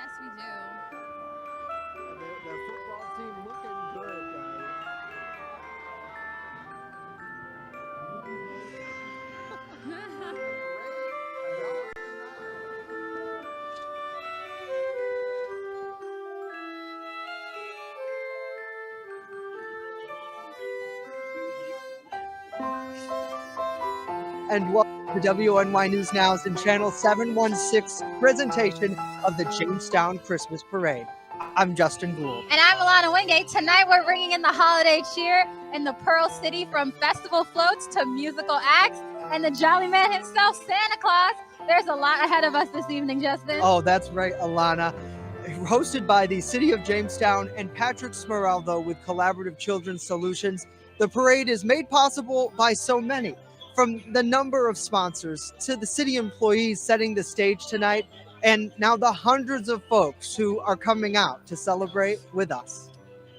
Yes, we do. The football team looking good, and welcome to WNY News Now's and Channel 716 presentation of the Jamestown Christmas Parade. I'm Justin Gould. And I'm Alana Wingate. Tonight we're bringing in the holiday cheer in the Pearl City, from festival floats to musical acts and the jolly man himself, Santa Claus. There's a lot ahead of us this evening, Justin. Oh, that's right, Alana. Hosted by the City of Jamestown and Patrick Smeraldo with Collaborative Children's Solutions, the parade is made possible by so many. From the number of sponsors to the city employees setting the stage tonight, and now the hundreds of folks who are coming out to celebrate with us.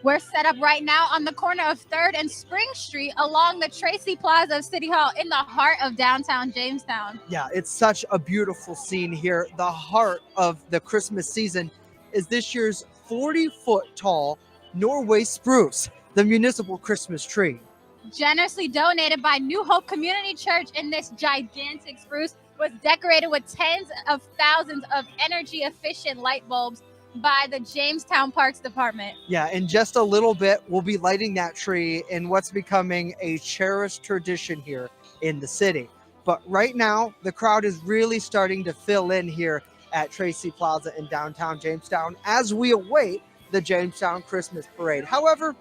We're set up right now on the corner of 3rd and Spring Street along the Tracy Plaza of City Hall in the heart of downtown Jamestown. Yeah, it's such a beautiful scene here. The heart of the Christmas season is this year's 40-foot tall Norway spruce, the municipal Christmas tree. Generously donated by New Hope Community Church, and this gigantic spruce was decorated with tens of thousands of energy efficient light bulbs by the Jamestown Parks Department. Yeah, in just a little bit, we'll be lighting that tree in what's becoming a cherished tradition here in the city. But right now, the crowd is really starting to fill in here at Tracy Plaza in downtown Jamestown as we await the Jamestown Christmas Parade. However,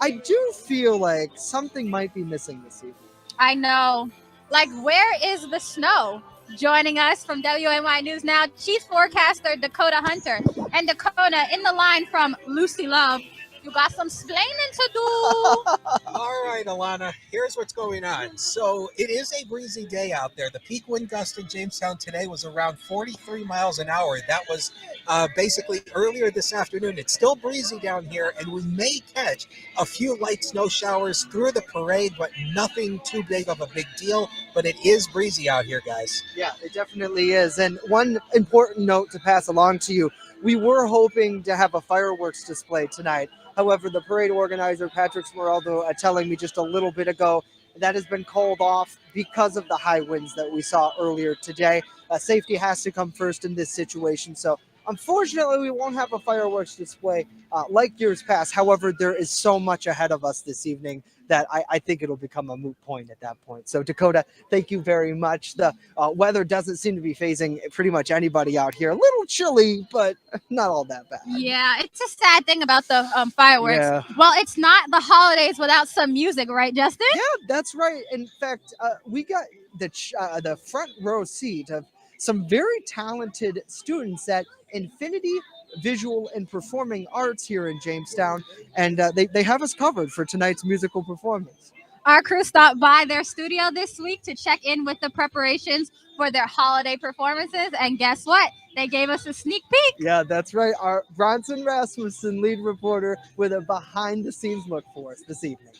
I do feel like something might be missing this evening. I know. Like, where is the snow? Joining us from WNY News Now, Chief Forecaster Dakota Hunter. And Dakota, in the line from Lucy Love, you got some splaining to do. All right, Alana, here's what's going on. So it is a breezy day out there. The peak wind gust in Jamestown today was around 43 miles an hour. That was basically earlier this afternoon. It's still breezy down here, and we may catch a few light snow showers through the parade, but nothing too big of a big deal. But it is breezy out here, guys. Yeah, it definitely is. And one important note to pass along to you, we were hoping to have a fireworks display tonight. However, the parade organizer, Patrick Smeraldo, telling me just a little bit ago, that has been called off because of the high winds that we saw earlier today. Safety has to come first in this situation. So unfortunately, we won't have a fireworks display like years past. However, there is so much ahead of us this evening that I think it'll become a moot point at that point. So Dakota, thank you very much. The weather doesn't seem to be phasing pretty much anybody out here. A little chilly, but not all that bad. Yeah, it's a sad thing about the fireworks. Yeah. Well, it's not the holidays without some music, right, Justin? Yeah, that's right. In fact, we got the front row seat of some very talented students at Infinity Visual and Performing Arts here in Jamestown, and they have us covered for tonight's musical performance. Our crew stopped by their studio this week to check in with the preparations for their holiday performances, and guess what? They gave us a sneak peek. Yeah, that's right. Our Bronson Rasmussen, lead reporter, with a behind-the-scenes look for us this evening.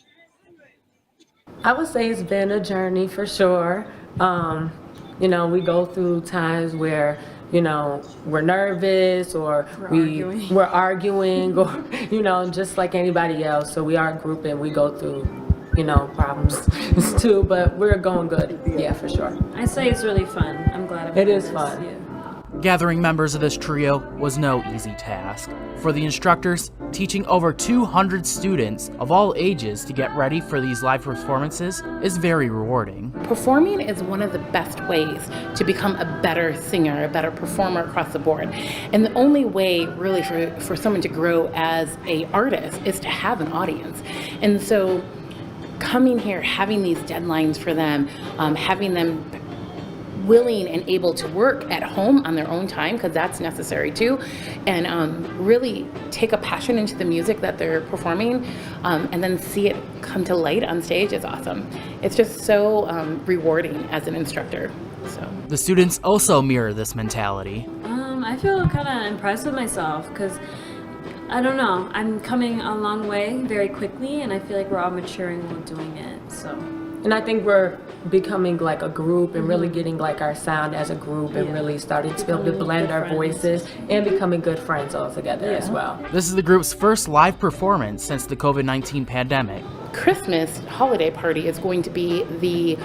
I would say it's been a journey for sure. We go through times where we're nervous, or we're arguing, or just like anybody else. So we are a group and we go through problems too, but we're going good. Yeah, for sure. I say it's really fun. I'm glad it is fun. Yeah. Gathering members of this trio was no easy task. For the instructors, teaching over 200 students of all ages to get ready for these live performances is very rewarding. Performing is one of the best ways to become a better singer, a better performer across the board. And the only way really for someone to grow as an artist is to have an audience. And so coming here, having these deadlines for them, having them willing and able to work at home on their own time, because that's necessary too, and really take a passion into the music that they're performing, and then see it come to light on stage is awesome. It's just so rewarding as an instructor. So the students also mirror this mentality. I feel kind of impressed with myself because I don't know, I'm coming a long way very quickly, and I feel like we're all maturing while doing it. So And I think we're becoming like a group and really getting like our sound as a group and really starting to be able to blend our voices and becoming good friends all together as well. This is the group's first live performance since the COVID-19 pandemic. Christmas holiday party is going to be the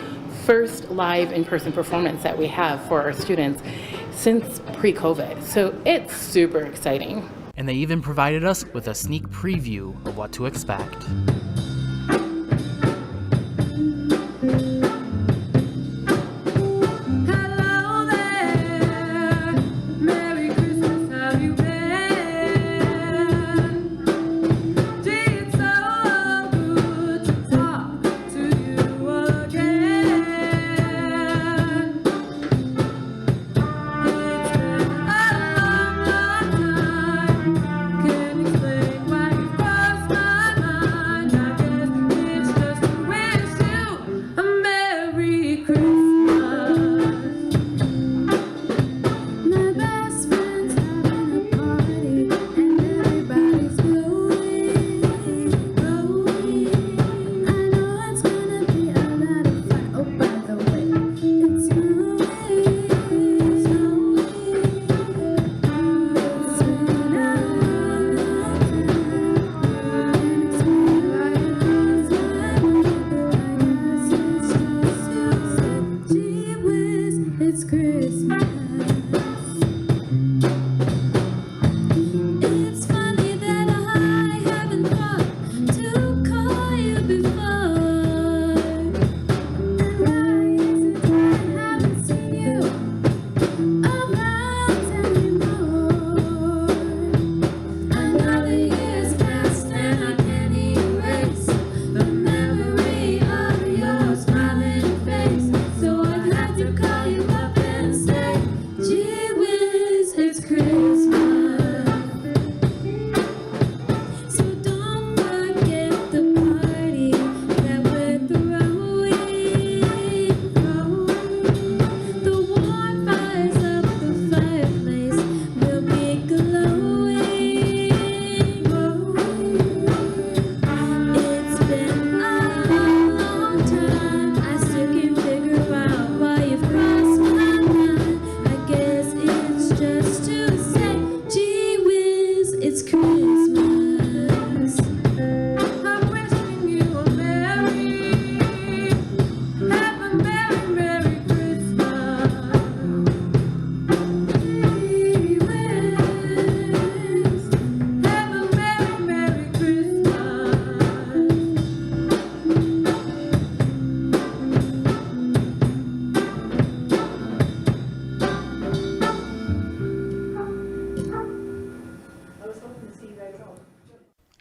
first live in-person performance that we have for our students since pre-COVID. So it's super exciting. And they even provided us with a sneak preview of what to expect.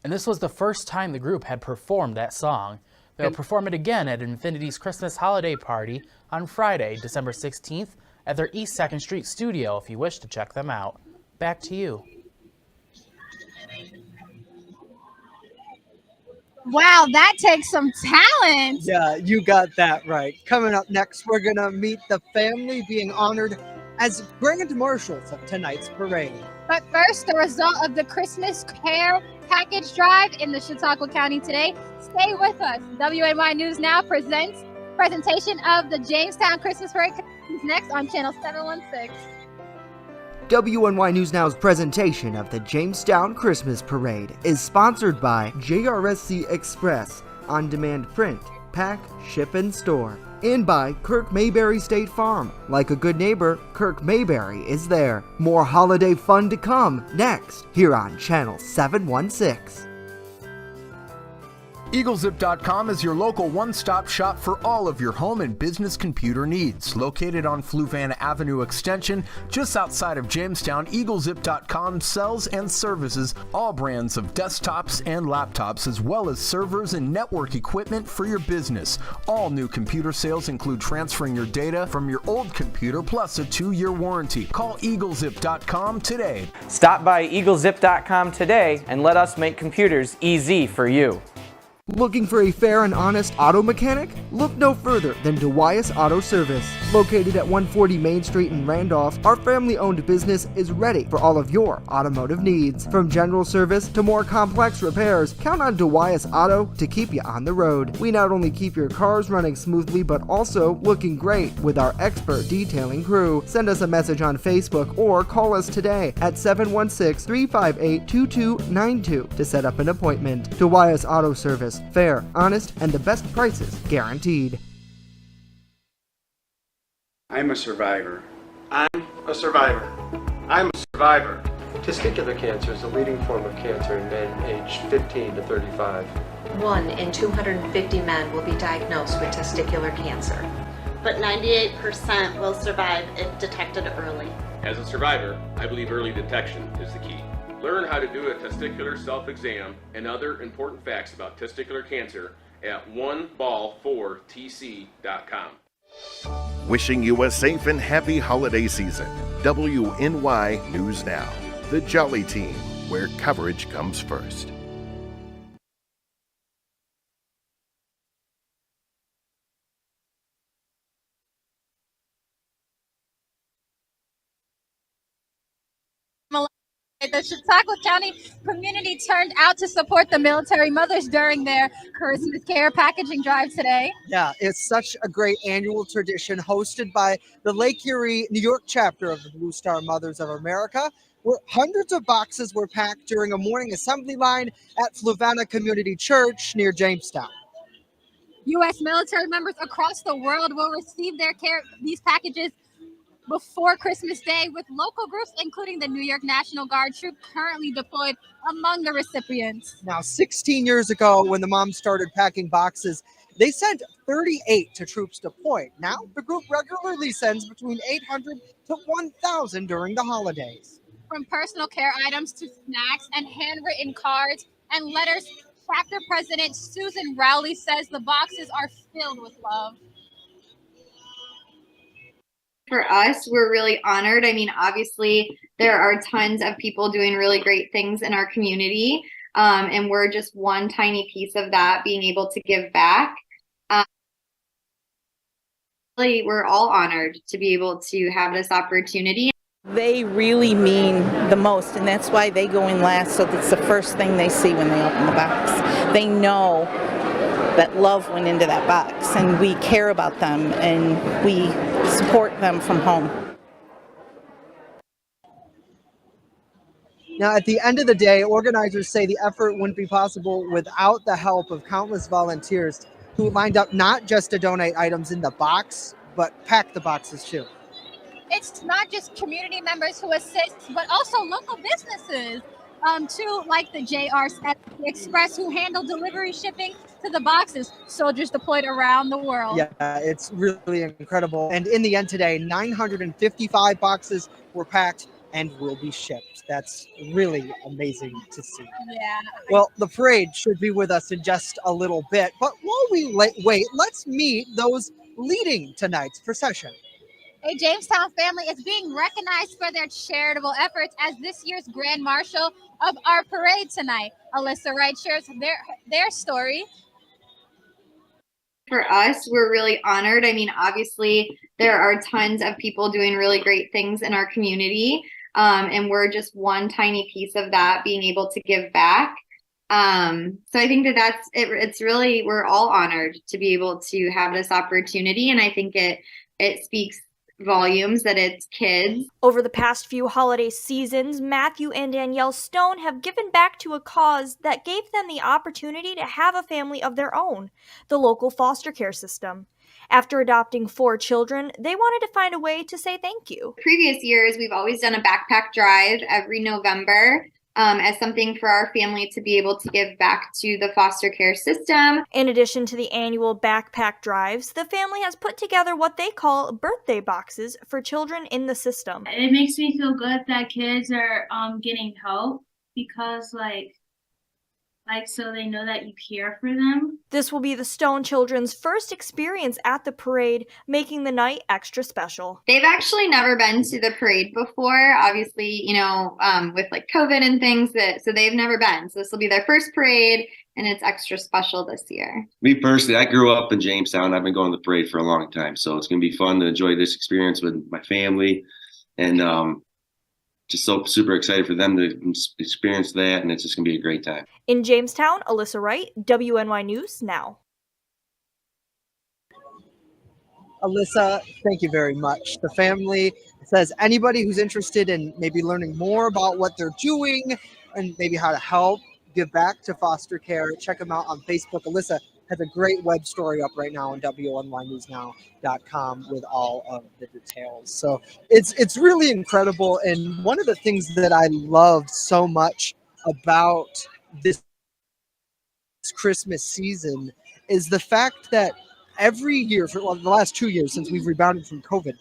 And this was the first time the group had performed that song. They'll perform it again at Infinity's Christmas holiday party on Friday, December 16th at their East 2nd Street studio if you wish to check them out. Back to you. Wow, that takes some talent. Yeah, you got that right. Coming up next, we're going to meet the family being honored as grand marshals of tonight's parade. But first, the result of the Christmas Care Package Drive in the Chautauqua County today. Stay with us. WNY News Now presents presentation of the Jamestown Christmas Parade next on Channel 716. WNY News Now's presentation of the Jamestown Christmas Parade is sponsored by JRSC Express, on-demand print, pack, ship, and store, and by Kirk Mayberry State Farm. Like a good neighbor, Kirk Mayberry is there. More holiday fun to come next here on Channel 716. EagleZip.com is your local one-stop shop for all of your home and business computer needs. Located on Fluvan Avenue Extension, just outside of Jamestown, EagleZip.com sells and services all brands of desktops and laptops, as well as servers and network equipment for your business. All new computer sales include transferring your data from your old computer plus a 2-year warranty. Call EagleZip.com today. Stop by EagleZip.com today and let us make computers easy for you. Looking for a fair and honest auto mechanic? Look no further than Dewey's Auto Service. Located at 140 Main Street in Randolph, our family-owned business is ready for all of your automotive needs. From general service to more complex repairs, count on Dewey's Auto to keep you on the road. We not only keep your cars running smoothly, but also looking great with our expert detailing crew. Send us a message on Facebook or call us today at 716-358-2292 to set up an appointment. Dewey's Auto Service. Fair, honest, and the best prices guaranteed. I'm a survivor. I'm a survivor. I'm a survivor. Testicular cancer is the leading form of cancer in men aged 15 to 35. 1 in 250 men will be diagnosed with testicular cancer. But 98% will survive if detected early. As a survivor, I believe early detection is the key. Learn how to do a testicular self-exam and other important facts about testicular cancer at oneball4tc.com. Wishing you a safe and happy holiday season. WNY News Now, the Jolly Team, where coverage comes first. The Chautauqua County community turned out to support the military mothers during their Christmas care packaging drive today. Yeah, it's such a great annual tradition hosted by the Lake Erie, New York chapter of the Blue Star Mothers of America, where hundreds of boxes were packed during a morning assembly line at Fluvanna Community Church near Jamestown. U.S. military members across the world will receive these packages before Christmas Day, with local groups, including the New York National Guard troop, currently deployed among the recipients. Now, 16 years ago, when the moms started packing boxes, they sent 38 to troops deployed. Now, the group regularly sends between 800 to 1,000 during the holidays. From personal care items to snacks and handwritten cards and letters, chapter president Susan Rowley says the boxes are filled with love. For us, we're really honored. I mean, obviously, there are tons of people doing really great things in our community, and we're just one tiny piece of that, being able to give back. Really, we're all honored to be able to have this opportunity. They really mean the most, and that's why they go in last, so that's the first thing they see when they open the box. They know that love went into that box, and we care about them, and we support them from home. Now, at the end of the day, organizers say the effort wouldn't be possible without the help of countless volunteers who lined up not just to donate items in the box, but pack the boxes too. It's not just community members who assist, but also local businesses, too, like the JR's Express, who handle delivery shipping to the boxes, soldiers deployed around the world. Yeah, it's really incredible. And in the end today, 955 boxes were packed and will be shipped. That's really amazing to see. Yeah. Well, the parade should be with us in just a little bit, but while we wait, let's meet those leading tonight's procession. A Jamestown family is being recognized for their charitable efforts as this year's Grand Marshal of our parade tonight. Alyssa Wright shares their story. For us, we're really honored. I mean, obviously, there are tons of people doing really great things in our community, and we're just one tiny piece of that, being able to give back. So I think that's it. It's really, we're all honored to be able to have this opportunity, and I think it speaks volumes that it's kids. Over the past few holiday seasons, Matthew and Danielle Stone have given back to a cause that gave them the opportunity to have a family of their own, the local foster care system. After adopting 4 children, they wanted to find a way to say thank you. Previous years, we've always done a backpack drive every November. As something for our family to be able to give back to the foster care system. In addition to the annual backpack drives, the family has put together what they call birthday boxes for children in the system. It makes me feel good that kids are getting help because so they know that you care for them. This will be the Stone children's first experience at the parade, making the night extra special. They've actually never been to the parade before, obviously, with COVID and things, so they've never been. So this will be their first parade, and it's extra special this year. Me personally, I grew up in Jamestown. I've been going to the parade for a long time, so it's going to be fun to enjoy this experience with my family, and just so super excited for them to experience that, and it's just going to be a great time. In Jamestown, Alyssa Wright, WNY News Now. Alyssa, thank you very much. The family says anybody who's interested in maybe learning more about what they're doing and maybe how to help give back to foster care, check them out on Facebook. Alyssa has a great web story up right now on WNYNewsNow.com with all of the details. So it's really incredible. And one of the things that I loved so much about this Christmas season is the fact that every year for the last 2 years since we've rebounded from COVID,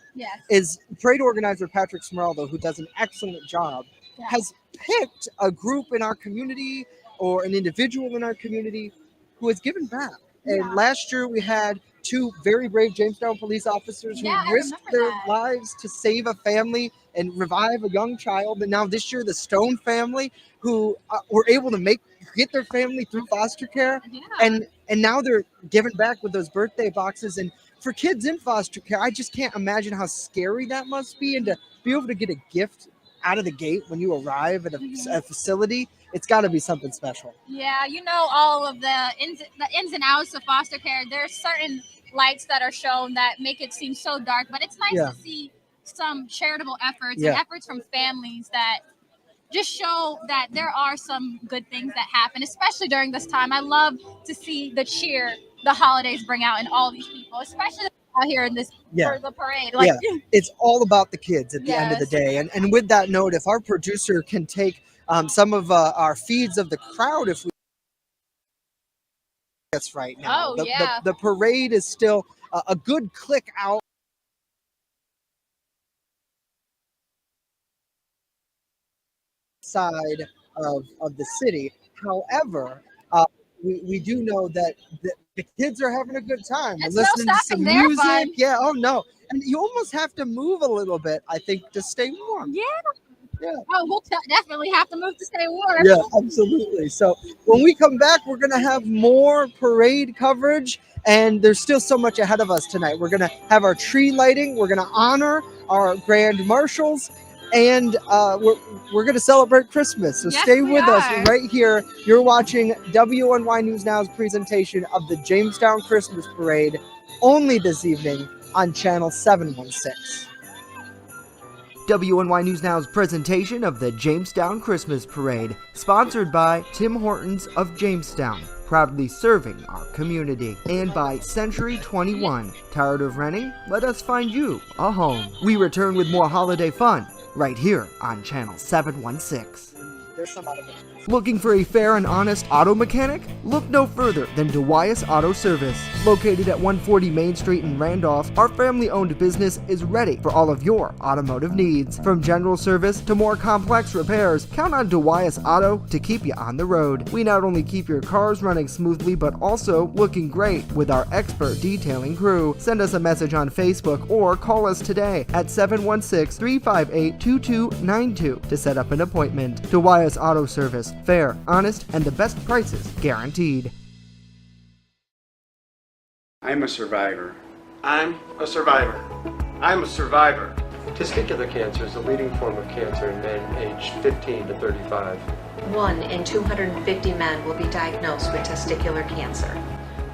is parade organizer Patrick Smeraldo, who does an excellent job, has picked a group in our community or an individual in our community who has given back. And last year we had 2 very brave Jamestown police officers who risked their lives to save a family and revive a young child. And now this year, the Stone family, who were able to get their family through foster care, and now they're giving back with those birthday boxes. And for kids in foster care, I just can't imagine how scary that must be. And to be able to get a gift out of the gate when you arrive at a facility, it's got to be something special. Yeah, all of the ins and outs of foster care. There's certain lights that are shown that make it seem so dark, but it's nice to see some charitable efforts and efforts from families that just show that there are some good things that happen, especially during this time. I love to see the cheer the holidays bring out in all these people, especially out here in this for the parade. It's all about the kids at the end of the day. And with that note, if our producer can take some of our feeds of the crowd, if we right now. The parade is still a good click out. Side of the city. However, we do know that the kids are having a good time. It's listening to some music. Fun. Yeah, oh no. And you almost have to move a little bit, I think, to stay warm. Yeah. Yeah. Oh, we'll definitely have to move to stay warm. Yeah, absolutely. So when we come back, we're going to have more parade coverage, and there's still so much ahead of us tonight. We're going to have our tree lighting. We're going to honor our grand marshals, and we're going to celebrate Christmas. So stay with us right here. You're watching WNY News Now's presentation of the Jamestown Christmas Parade, only this evening on Channel 716. WNY News Now's presentation of the Jamestown Christmas Parade, sponsored by Tim Hortons of Jamestown, proudly serving our community, and by Century 21. Tired of renting? Let us find you a home. We return with more holiday fun right here on Channel 716. There's some out of it. Looking for a fair and honest auto mechanic? Look no further than DeWyas Auto Service. Located at 140 Main Street in Randolph, our family-owned business is ready for all of your automotive needs. From general service to more complex repairs, count on DeWyas Auto to keep you on the road. We not only keep your cars running smoothly, but also looking great with our expert detailing crew. Send us a message on Facebook or call us today at 716-358-2292 to set up an appointment. DeWyas Auto Service. Fair, honest, and the best prices guaranteed. I'm a survivor. I'm a survivor. I'm a survivor. Testicular cancer is the leading form of cancer in men aged 15 to 35. 1 in 250 men will be diagnosed with testicular cancer.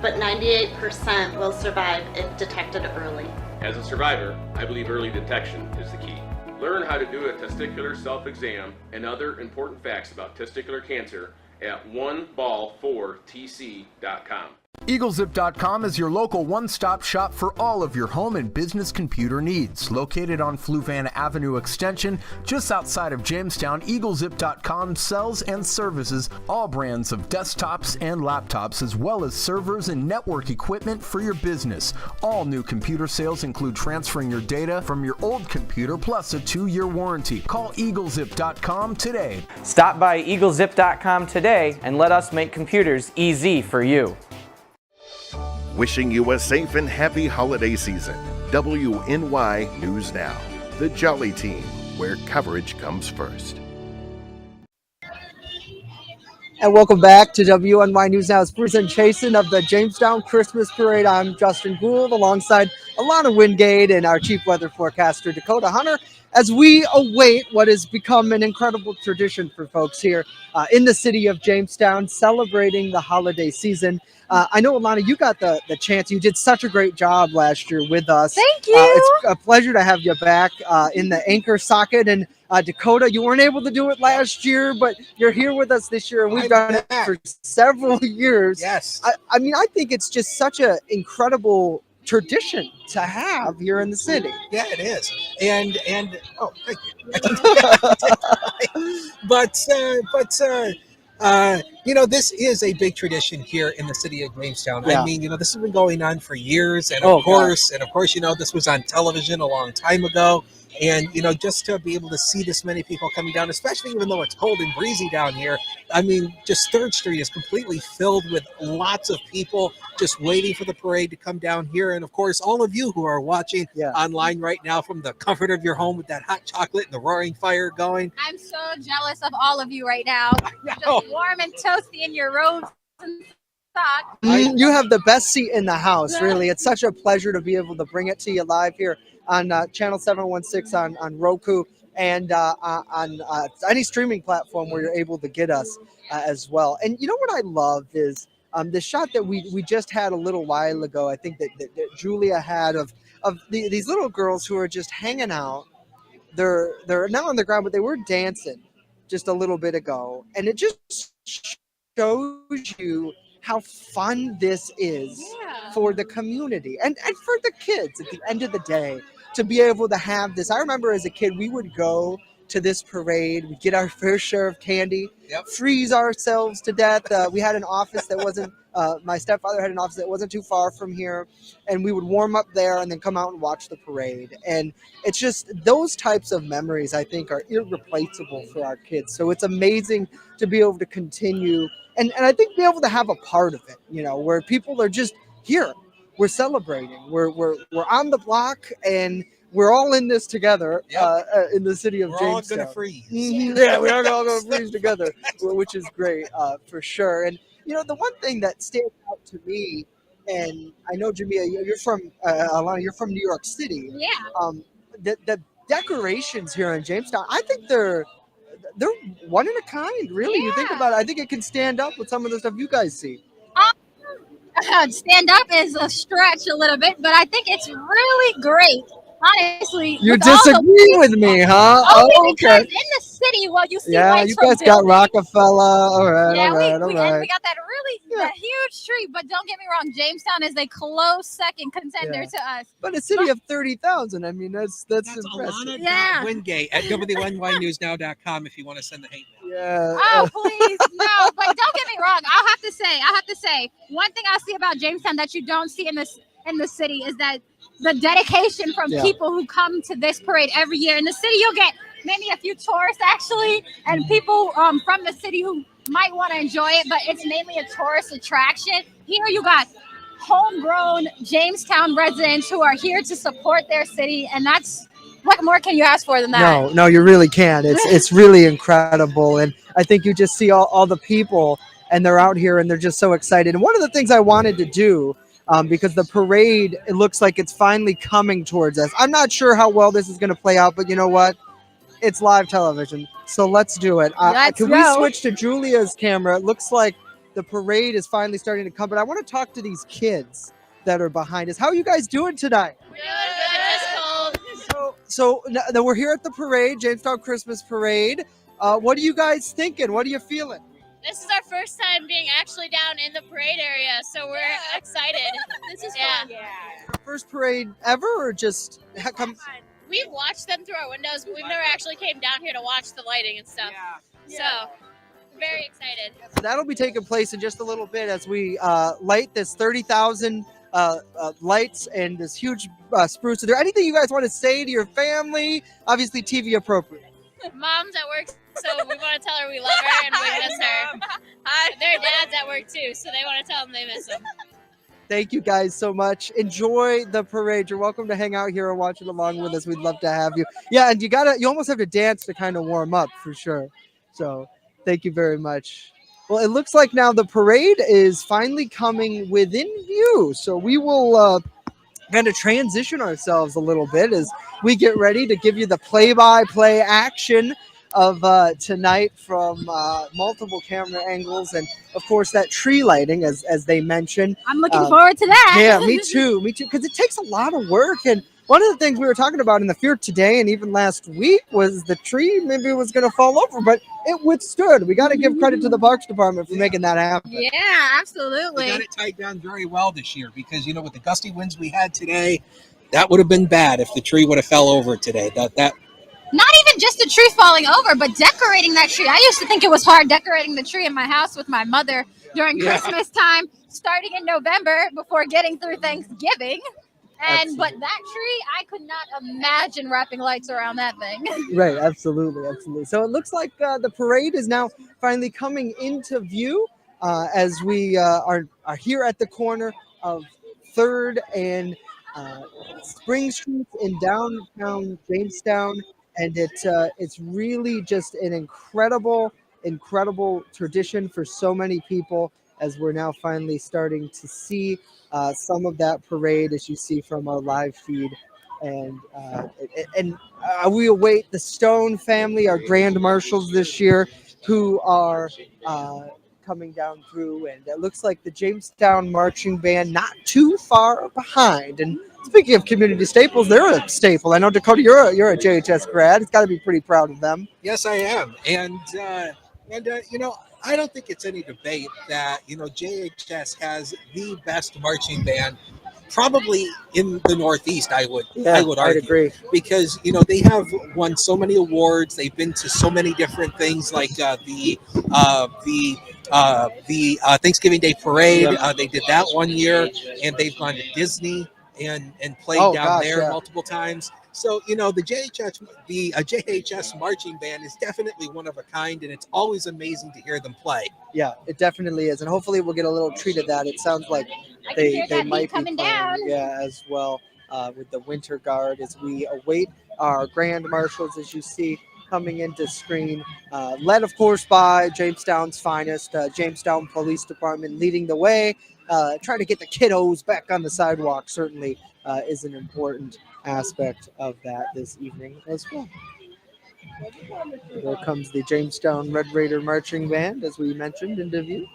But 98% will survive if detected early. As a survivor, I believe early detection is the key. Learn how to do a testicular self-exam and other important facts about testicular cancer at oneball4tc.com. EagleZip.com is your local one-stop shop for all of your home and business computer needs. Located on Fluvan Avenue Extension, just outside of Jamestown, EagleZip.com sells and services all brands of desktops and laptops, as well as servers and network equipment for your business. All new computer sales include transferring your data from your old computer plus a 2-year warranty. Call EagleZip.com today. Stop by EagleZip.com today and let us make computers easy for you. Wishing you a safe and happy holiday season. WNY News Now, the Jolly Team, where coverage comes first. And welcome back to WNY News Now's presentation of the Jamestown Christmas Parade. I'm Justin Gould alongside Alana Wingate and our chief weather forecaster, Dakota Hunter, as we await what has become an incredible tradition for folks here in the city of Jamestown, celebrating the holiday season. I know, Alana, you got the chance. You did such a great job last year with us. Thank you. It's a pleasure to have you back in the anchor socket. And Dakota, you weren't able to do it last year, but you're here with us this year, and we've done it for several years. Yes. I mean, I think it's just such an incredible tradition to have here in the city. Yeah, it is. And oh, thank you. but this is a big tradition here in the city of Jamestown. Yeah. I mean, this has been going on for years, and Oh, of course, this was on television a long time ago. And just to be able to see this many people coming down, especially even though it's cold and breezy down here, I mean, just 3rd Street is completely filled with lots of people just waiting for the parade to come down here. And of course, all of you who are watching online right now from the comfort of your home with that hot chocolate and the roaring fire going. I'm so jealous of all of you right now. Just warm and toasty in your robes and socks. You have the best seat in the house, really. It's such a pleasure to be able to bring it to you live here on channel 716 on Roku and on any streaming platform where you're able to get us as well. And you know what I love is the shot that we just had a little while ago. I think that Julia had of these little girls who are just hanging out. They're not on the ground, but they were dancing just a little bit ago, and it just shows you how fun this is for the community and for the kids at the end of the day to be able to have this. I remember as a kid, we would go to this parade, we'd get our fair share of candy, freeze ourselves to death. We had an office that wasn't, my stepfather had an office that wasn't too far from here, and we would warm up there and then come out and watch the parade. And it's just those types of memories, I think, are irreplaceable for our kids. So it's amazing to be able to continue and I think be able to have a part of it, where people are just here. We're celebrating. We're on the block, and we're all in this together in the city of Jamestown. We're all going to freeze. Yeah, we are all going to freeze together, which is great for sure. And the one thing that stands out to me, and I know Jamia, you're from Alana, you're from New York City. Yeah. The decorations here in Jamestown, I think they're one in a kind, really. You think about it, I think it can stand up with some of the stuff you guys see. Stand up is a stretch a little bit, but I think it's really great. Honestly, you disagree with me, huh? Oh, okay. In the city, you see. Yeah, you guys got Rockefeller. All right, yeah, all right. We got that that huge tree. But don't get me wrong, Jamestown is a close second contender to us. But a city of 30,000. I mean, that's impressive. Alana Wingate at WNYNewsNow.com if you want to send the hate mail. Yeah. Oh, please, no. But don't get me wrong. I have to say, one thing I see about Jamestown that you don't see in the city is that the dedication from people who come to this parade every year. In the city, you'll get maybe a few tourists actually, and people from the city who might want to enjoy it, but it's mainly a tourist attraction. Here you got homegrown Jamestown residents who are here to support their city, and what more can you ask for than that? No, you really can't. It's really incredible, and I think you just see all the people, and they're out here, and they're just so excited. And one of the things I wanted to do, because the parade, it looks like it's finally coming towards us. I'm not sure how well this is going to play out, but you know what? It's live television, so let's do it. Can we switch to Julia's camera? It looks like the parade is finally starting to come, but I want to talk to these kids that are behind us. How are you guys doing tonight? We're doing good, just cold. So now we're here at the parade, Jamestown Christmas Parade. What are you guys thinking? What are you feeling? This is our first time being actually down in the parade area, so we're excited. This is fun. Yeah. First parade ever, or just We've watched them through our windows, but we've never actually came down here to watch the lighting and stuff. So, very excited. So that'll be taking place in just a little bit as we light this 30,000 lights and this huge spruce. Is there anything you guys want to say to your family? Obviously, TV appropriate. Mom's at work, so we want to tell her we love her and we miss her. Their dad's at work too, so they want to tell them they miss them. Thank you guys so much. Enjoy the parade. You're welcome to hang out here and watch it along with us. We'd love to have you. Yeah, and you almost have to dance to kind of warm up for sure. So thank you very much. Well, it looks like now the parade is finally coming within view. So we will kind of transition ourselves a little bit as we get ready to give you the play-by-play action of tonight from multiple camera angles, and of course that tree lighting as they mentioned. I'm looking forward to that. Yeah, me too, because it takes a lot of work. And one of the things we were talking about in the field today and even last week was the tree maybe it was going to fall over, but it withstood. We got to give credit to the Parks Department for making that happen. Yeah, absolutely. We got it tied down very well this year because, with the gusty winds we had today, that would have been bad if the tree would have fell over today. That Not even just the tree falling over, but decorating that tree. I used to think it was hard decorating the tree in my house with my mother during Christmas time, starting in November before getting through Thanksgiving. But that tree, I could not imagine wrapping lights around that thing. Right, absolutely. So it looks like the parade is now finally coming into view as we are here at the corner of 3rd and Spring Street in downtown Jamestown, and it's really just an incredible tradition for so many people as we're now finally starting to see some of that parade as you see from our live feed. And we await the Stone family, our grand marshals this year, who are coming down through. And it looks like the Jamestown marching band not too far behind. And speaking of community staples, they're a staple. I know, Dakota, you're a JHS grad. It's got to be pretty proud of them. Yes, I am, and I don't think it's any debate that JHS has the best marching band probably in the Northeast. I would argue. I'd agree. Because they have won so many awards. They've been to so many different things, like the Thanksgiving Day Parade. Yep. They did that one year, and they've gone to Disney and played multiple times. So the JHS marching band is definitely one of a kind, and it's always amazing to hear them play. Yeah, it definitely is, and hopefully we'll get a little treat of that. It sounds like they might be coming down, as well with the Winter Guard as we await our grand marshals, as you see coming into screen, led of course by Jamestown's finest, Jamestown Police Department leading the way. Trying to get the kiddos back on the sidewalk certainly is an important aspect of that this evening as well. There comes the Jamestown Red Raider Marching Band, as we mentioned, into view.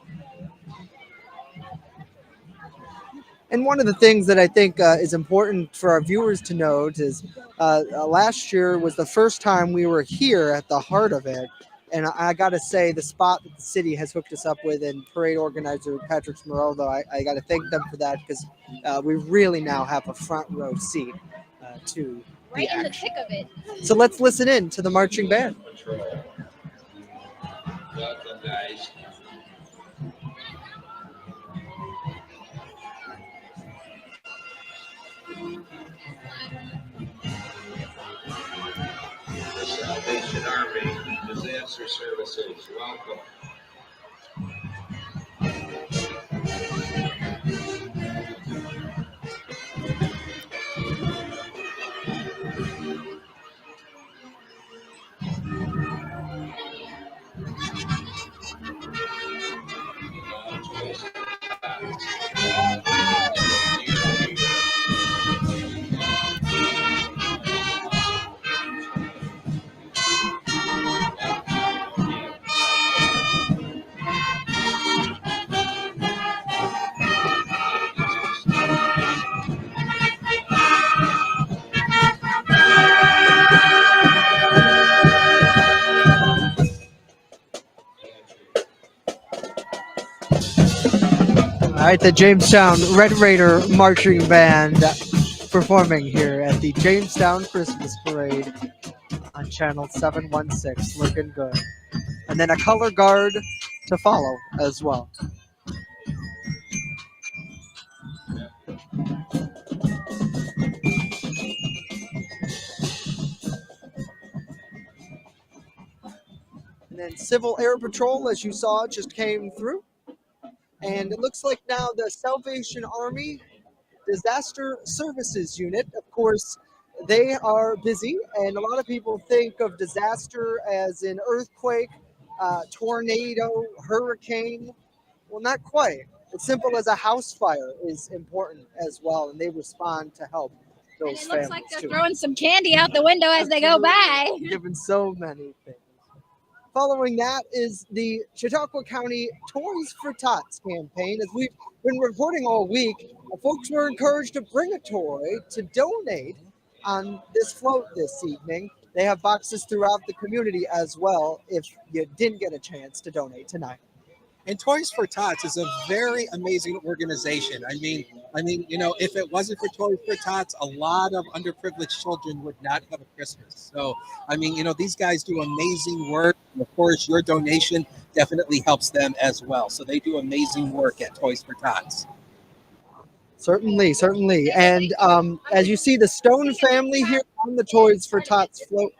And one of the things that I think is important for our viewers to note is last year was the first time we were here at the heart of it. And I got to say, the spot that the city has hooked us up with, and parade organizer Patrick Smeraldo, I got to thank them for that, because we really now have a front row seat to right in the thick of it. So let's listen in to the marching band. Welcome, guys. The Salvation Army Disaster Services, welcome. All right, the Jamestown Red Raider Marching Band performing here at the Jamestown Christmas Parade on Channel 716. Looking good. And then a color guard to follow as well. And then Civil Air Patrol, as you saw, just came through. And it looks like now the Salvation Army Disaster Services Unit, of course, they are busy. And a lot of people think of disaster as an earthquake tornado, hurricane. Well, not quite. As simple as a house fire is important as well, and they respond to help And those it looks families like they're too. throwing some candy out the window as they go by. Given so many things. Following that is the Chautauqua County Toys for Tots campaign. As we've been reporting all week, folks were encouraged to bring a toy to donate on this float this evening. They have boxes throughout the community as well if you didn't get a chance to donate tonight. And Toys for Tots is a very amazing organization. I mean, if it wasn't for Toys for Tots, a lot of underprivileged children would not have a Christmas. So, these guys do amazing work. And of course, your donation definitely helps them as well. So they do amazing work at Toys for Tots. Certainly, certainly. And as you see, the Stone family here on the Toys for Tots float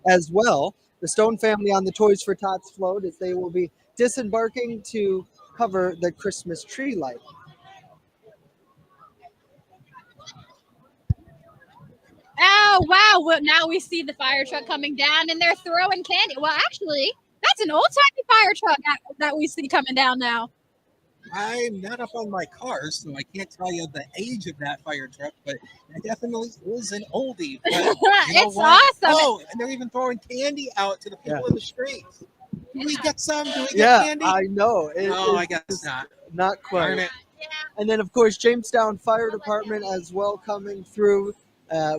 as well. The Stone family on the Toys for Tots float as they will be disembarking to cover the Christmas tree light. Oh, wow. Well, now we see the fire truck coming down and they're throwing candy. Well, actually, that's an old-timey fire truck that we see coming down now. I'm not up on my cars, so I can't tell you the age of that fire truck, but it definitely is an oldie. But it's awesome. Oh, and they're even throwing candy out to the people in the streets. Do we get some? Do we get candy? I know. No, I guess not. Not quite. Darn it. And then, of course, Jamestown Fire Department as well coming through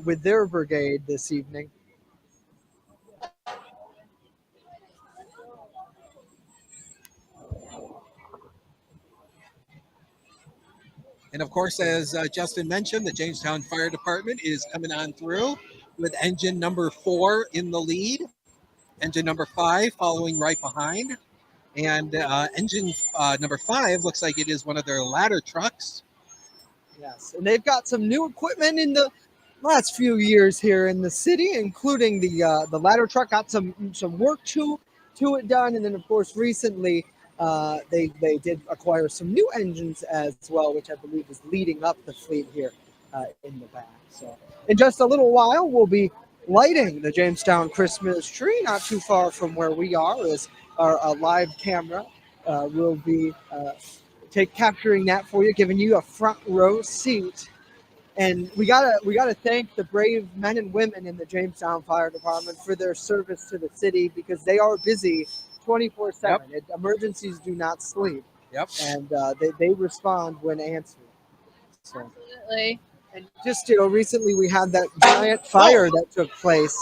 with their brigade this evening. And of course, as Justin mentioned, the Jamestown Fire Department is coming on through with engine number 4 in the lead, engine number 5 following right behind. And engine number 5 looks like it is one of their ladder trucks. Yes, and they've got some new equipment in the last few years here in the city, including the ladder truck. Got some work to it done, and then of course recently they did acquire some new engines as well, which I believe is leading up the fleet here in the back. So in just a little while, we'll be lighting the Jamestown Christmas tree not too far from where we are, as our live camera will be capturing that for you, giving you a front row seat. And we gotta thank the brave men and women in the Jamestown Fire Department for their service to the city, because they are busy 24/7. Yep. Emergencies do not sleep. Yep. And they respond when answered. So. Absolutely. And just recently we had that giant fire that took place,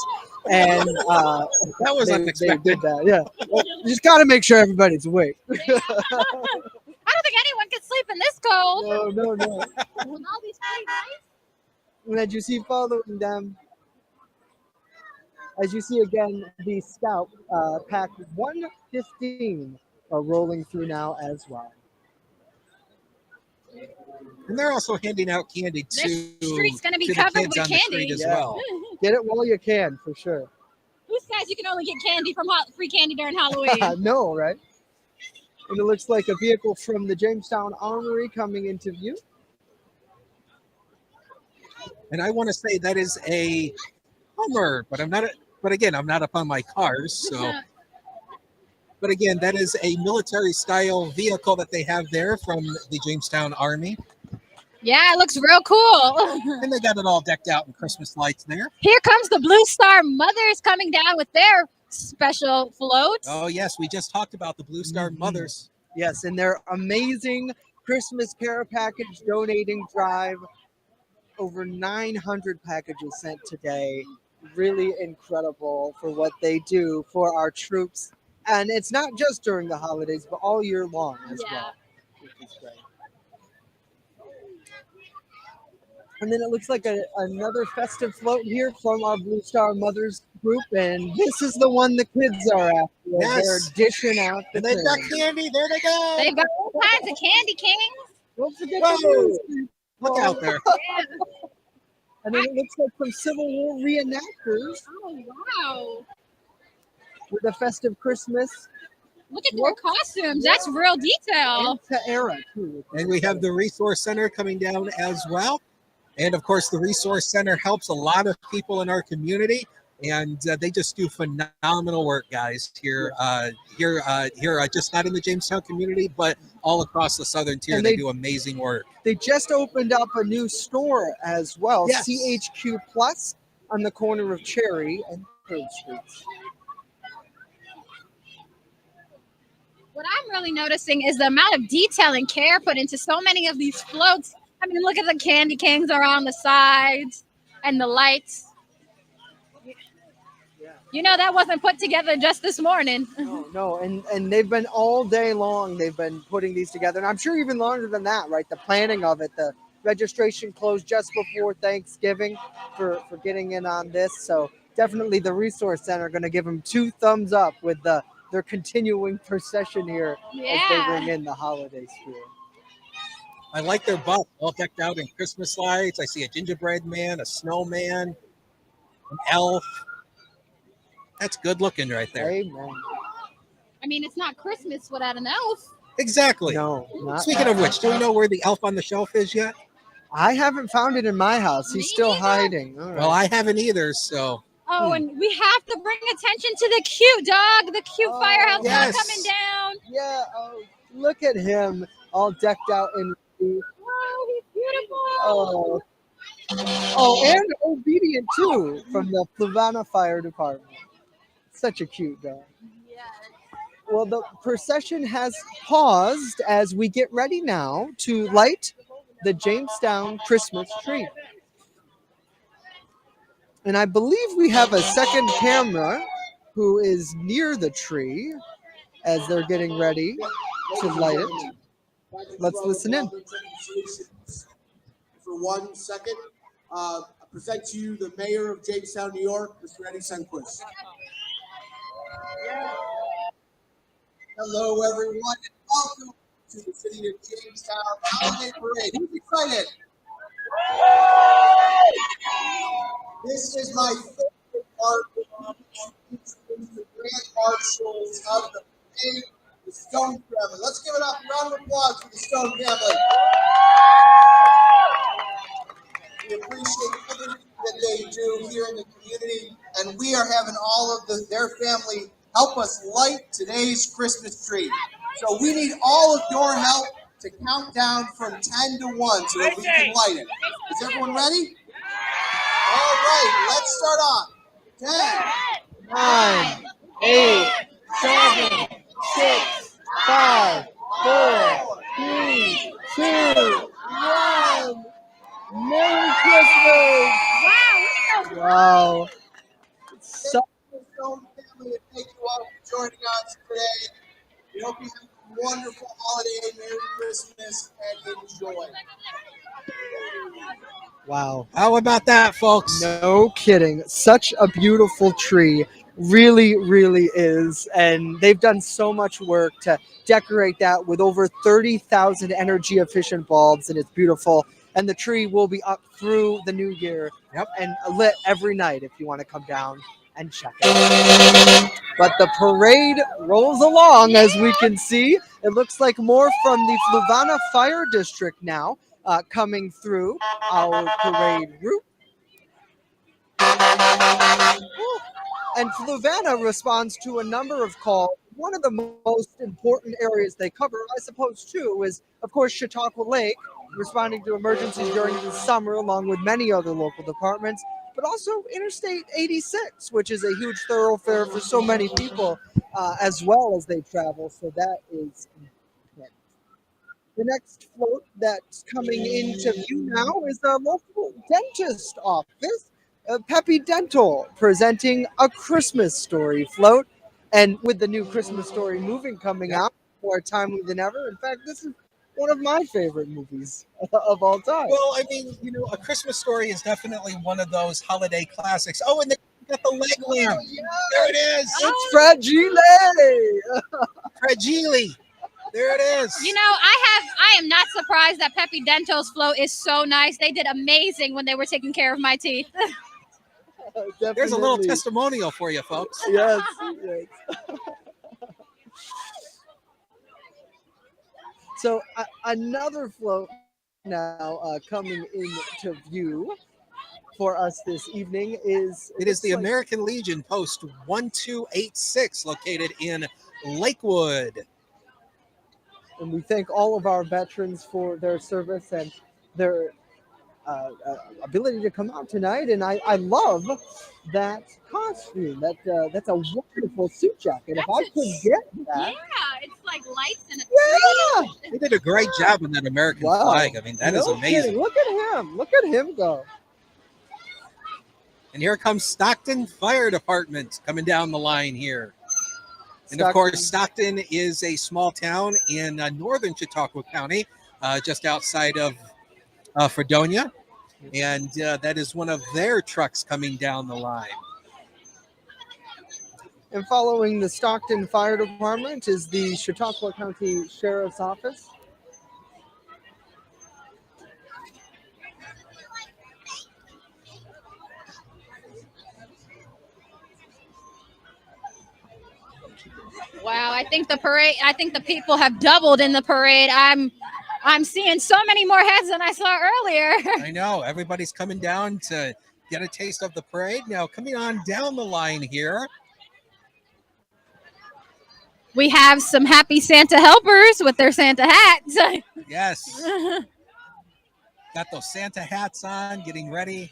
and that was unexpected. They did that, yeah. Well, you just got to make sure everybody's awake. I don't think anyone can sleep in this cold. No. With all these pretty lights. And as you see following them, as you see again, the Scout Pack 115 are rolling through now as well. And they're also handing out candy to This street's going to be the covered kids with on the candy. street as well. Get it while you can, for sure. Who says you can only get candy from free candy during Halloween? No, right? And it looks like a vehicle from the Jamestown Armory coming into view. And I want to say that is a Hummer, but I'm not. But again, I'm not up on my cars, so. But again, that is a military-style vehicle that they have there from the Jamestown Army. Yeah, it looks real cool. And they got it all decked out in Christmas lights there. Here comes the Blue Star Mothers coming down with their special floats. Oh, yes, we just talked about the Blue Star Mothers. Yes, and their amazing Christmas care package donating drive. Over 900 packages sent today. Really incredible for what they do for our troops. And it's not just during the holidays, but all year long as well, which is great. And then it looks like another festive float here from our Blue Star Mothers group, and this is the one the kids are after. Yes. They're dishing out the They've got candy. candy. There they go. They've got all kinds of candy kings. Don't forget Whoa. the music. Look out there. And then it looks like some Civil War reenactors Oh, wow. with a festive Christmas. Look at their costumes. That's real detail. Into era, too. And we have the Resource Center coming down as well. And of course, the Resource Center helps a lot of people in our community. and they just do phenomenal work, guys. Here, just not in the Jamestown community, but all across the southern tier. And They do amazing work. They just opened up a new store as well, Yes. CHQ Plus, on the corner of Cherry and 3rd Streets. What I'm really noticing is the amount of detail and care put into so many of these floats. I mean, look at the candy canes around the sides and the lights. You know, that wasn't put together just this morning. No, and they've been all day long. They've been putting these together, and I'm sure even longer than that, right? The planning of it, the registration closed just before Thanksgiving for getting in on this. So definitely the Resource Center going to give them 2 thumbs up with their continuing procession here as they bring in the holiday spirit. I like their bus, all decked out in Christmas lights. I see a gingerbread man, a snowman, an elf. That's good looking right there. Amen. I mean, it's not Christmas without an elf. Exactly. No. Speaking of which, do we know where the elf on the shelf is yet? I haven't found it in my house. He's still hiding. All right. Well, I haven't either, so. Oh, and we have to bring attention to the cute dog, the cute firehouse dog coming down. Yeah, look at him all decked out in. Oh, he's beautiful. Oh, and obedient too from the Fluvanna Fire Department. Such a cute dog. Well, the procession has paused as we get ready now to light the Jamestown Christmas tree. And I believe we have a second camera who is near the tree as they're getting ready to light it. Let's listen in. For 1 second, I present to you the mayor of Jamestown, New York, Mr. Eddie Sundquist. Hello, everyone, and welcome to the City of Jamestown Holiday Parade. Who's excited? This is my favorite part of the grand marshals of the parade, the Stone family. Let's give it up, a round of applause for the Stone family. We appreciate everything that they do here in the community, and we are having all of their family help us light today's Christmas tree. So we need all of your help to count down from 10 to 1 so that we can light it. Is everyone ready? All right, let's start off. 10, 9, 8, 7, 6, 5, 4, 3, 2, 1. Merry Christmas! Wow. So Stone family, and thank you all for joining us today. We hope you have a wonderful holiday, Merry Christmas, and enjoy. wow. How about that, folks? No kidding. Such a beautiful tree. Really, really is. And they've done so much work to decorate that with over 30,000 energy efficient bulbs, and it's beautiful. And the tree will be up through the new year and lit every night if you want to come down and check it. But the parade rolls along, as we can see. It looks like more from the Fluvanna Fire District now coming through our parade route. And Fluvanna responds to a number of calls. One of the most important areas they cover, I suppose, too, is, of course, Chautauqua Lake, responding to emergencies during the summer, along with many other local departments, but also Interstate 86, which is a huge thoroughfare for so many people as well as they travel. So that is important. The next float that's coming into view now is a local dentist office, Peppy Dental, presenting A Christmas Story float. And with the new Christmas Story movie coming out, more timely than ever. In fact, this is one of my favorite movies of all time. Well, I mean, you know, A Christmas Story is definitely one of those holiday classics. Oh, and they got the leg lamp. There it is. It's Fragile. Fragile. There it is. You know, I am not surprised that Peppy Dental's float is so nice. They did amazing when they were taking care of my teeth. There's a little testimonial for you, folks. Yes, yes. So another float now coming into view for us this evening is... It is the American Legion Post 1286 located in Lakewood. And we thank all of our veterans for their service and their ability to come out tonight. And I love that costume. That's a wonderful suit jacket. If I could get that. Yeah, it's like lights and a Yeah! They did a great job on that American flag. I mean, that is amazing. Kidding. Look at him. Look at him go. And here comes Stockton Fire Department coming down the line here. And of course, Stockton is a small town in northern Chautauqua County, just outside of Fredonia. And that is one of their trucks coming down the line. And following the Stockton Fire Department is the Chautauqua County Sheriff's Office. Wow, I think the people have doubled in the parade. I'm seeing so many more heads than I saw earlier. I know. Everybody's coming down to get a taste of the parade. Now, coming on down the line here. We have some happy Santa helpers with their Santa hats. Yes. Got those Santa hats on, getting ready.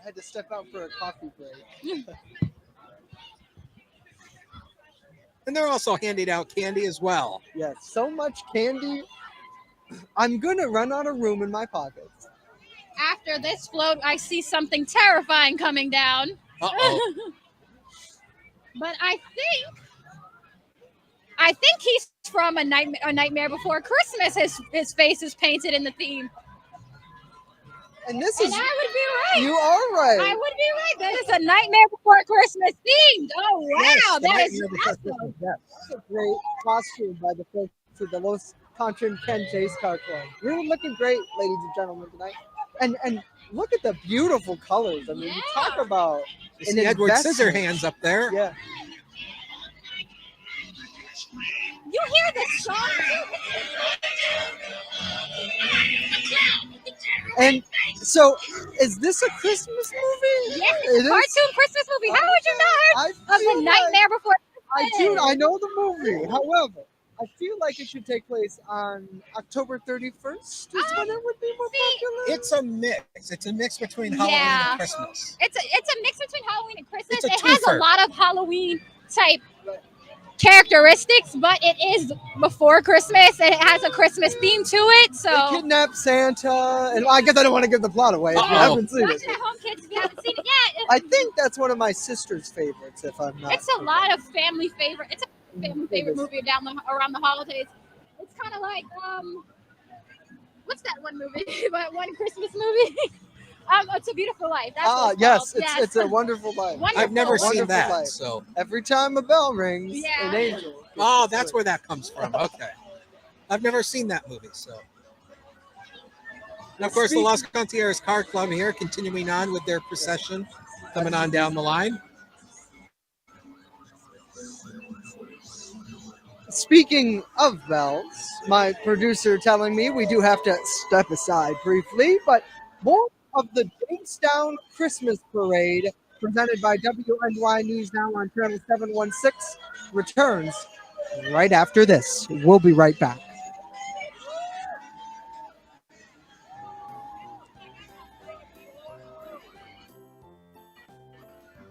I had to step out for a coffee break. And they're also handing out candy as well. Yes, so much candy. I'm going to run out of room in my pockets. After this float, I see something terrifying coming down. Uh-oh. But I think he's from a Nightmare Before Christmas. His face is painted in the theme. And I would be right. You are right. I would be right. That is a Nightmare Before Christmas themed. Oh, wow. Yes, That is awesome. That's a great costume by the folks at the Los Contrin Ken Chase Car Club. You're looking great, ladies and gentlemen, tonight. And look at the beautiful colors. I mean, you talk about You see Edward Scissorhands up there. Yeah. You hear this song? And so, is this a Christmas movie? Yes, it's a cartoon Christmas movie. How would you not heard of the Nightmare Before Christmas? I know the movie. However, I feel like it should take place on October 31st. Is when it would be more popular. It's a mix. It's a mix between Halloween and Christmas. It's a mix between Halloween and Christmas. It's a It has a twofer. lot of Halloween type characteristics, but it is before Christmas. It has a Christmas theme to it. So They kidnap Santa, and I guess I don't want to give the plot away if you haven't seen watch it. it at home, kids, if you haven't seen it yet. I think that's one of my sister's favorites, if I'm not. It's a lot of family favorite. It's a family favorite movie around the holidays. It's kind of like what's that one movie? One Christmas movie. It's a Beautiful Life. That's what it's yes, called. it's a Wonderful Life. Wonderful. I've never seen Wonderful that. Life. So every time a bell rings, an angel. Oh, that's where that comes from. Okay. I've never seen that movie, so. And of course, the Los Concierge Car Club here, continuing on with their procession, coming on down the line. Speaking of bells, my producer telling me we do have to step aside briefly, but more of the Jamestown Christmas Parade presented by WNY News Now on Channel 716 returns right after this. We'll be right back.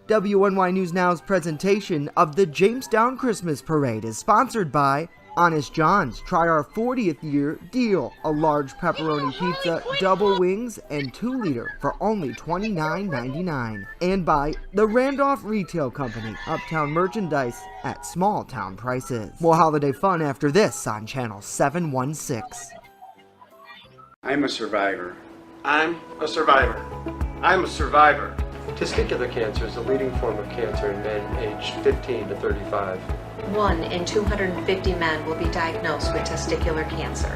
WNY News Now's presentation of the Jamestown Christmas Parade is sponsored by Honest John's. Try our 40th year deal. A large pepperoni pizza, double wings, and 2-liter for only $29.99. And by the Randolph Retail Company. Uptown merchandise at small town prices. More holiday fun after this on Channel 716. I'm a survivor. I'm a survivor. I'm a survivor. Testicular cancer is the leading form of cancer in men aged 15 to 35. 1 in 250 men will be diagnosed with testicular cancer.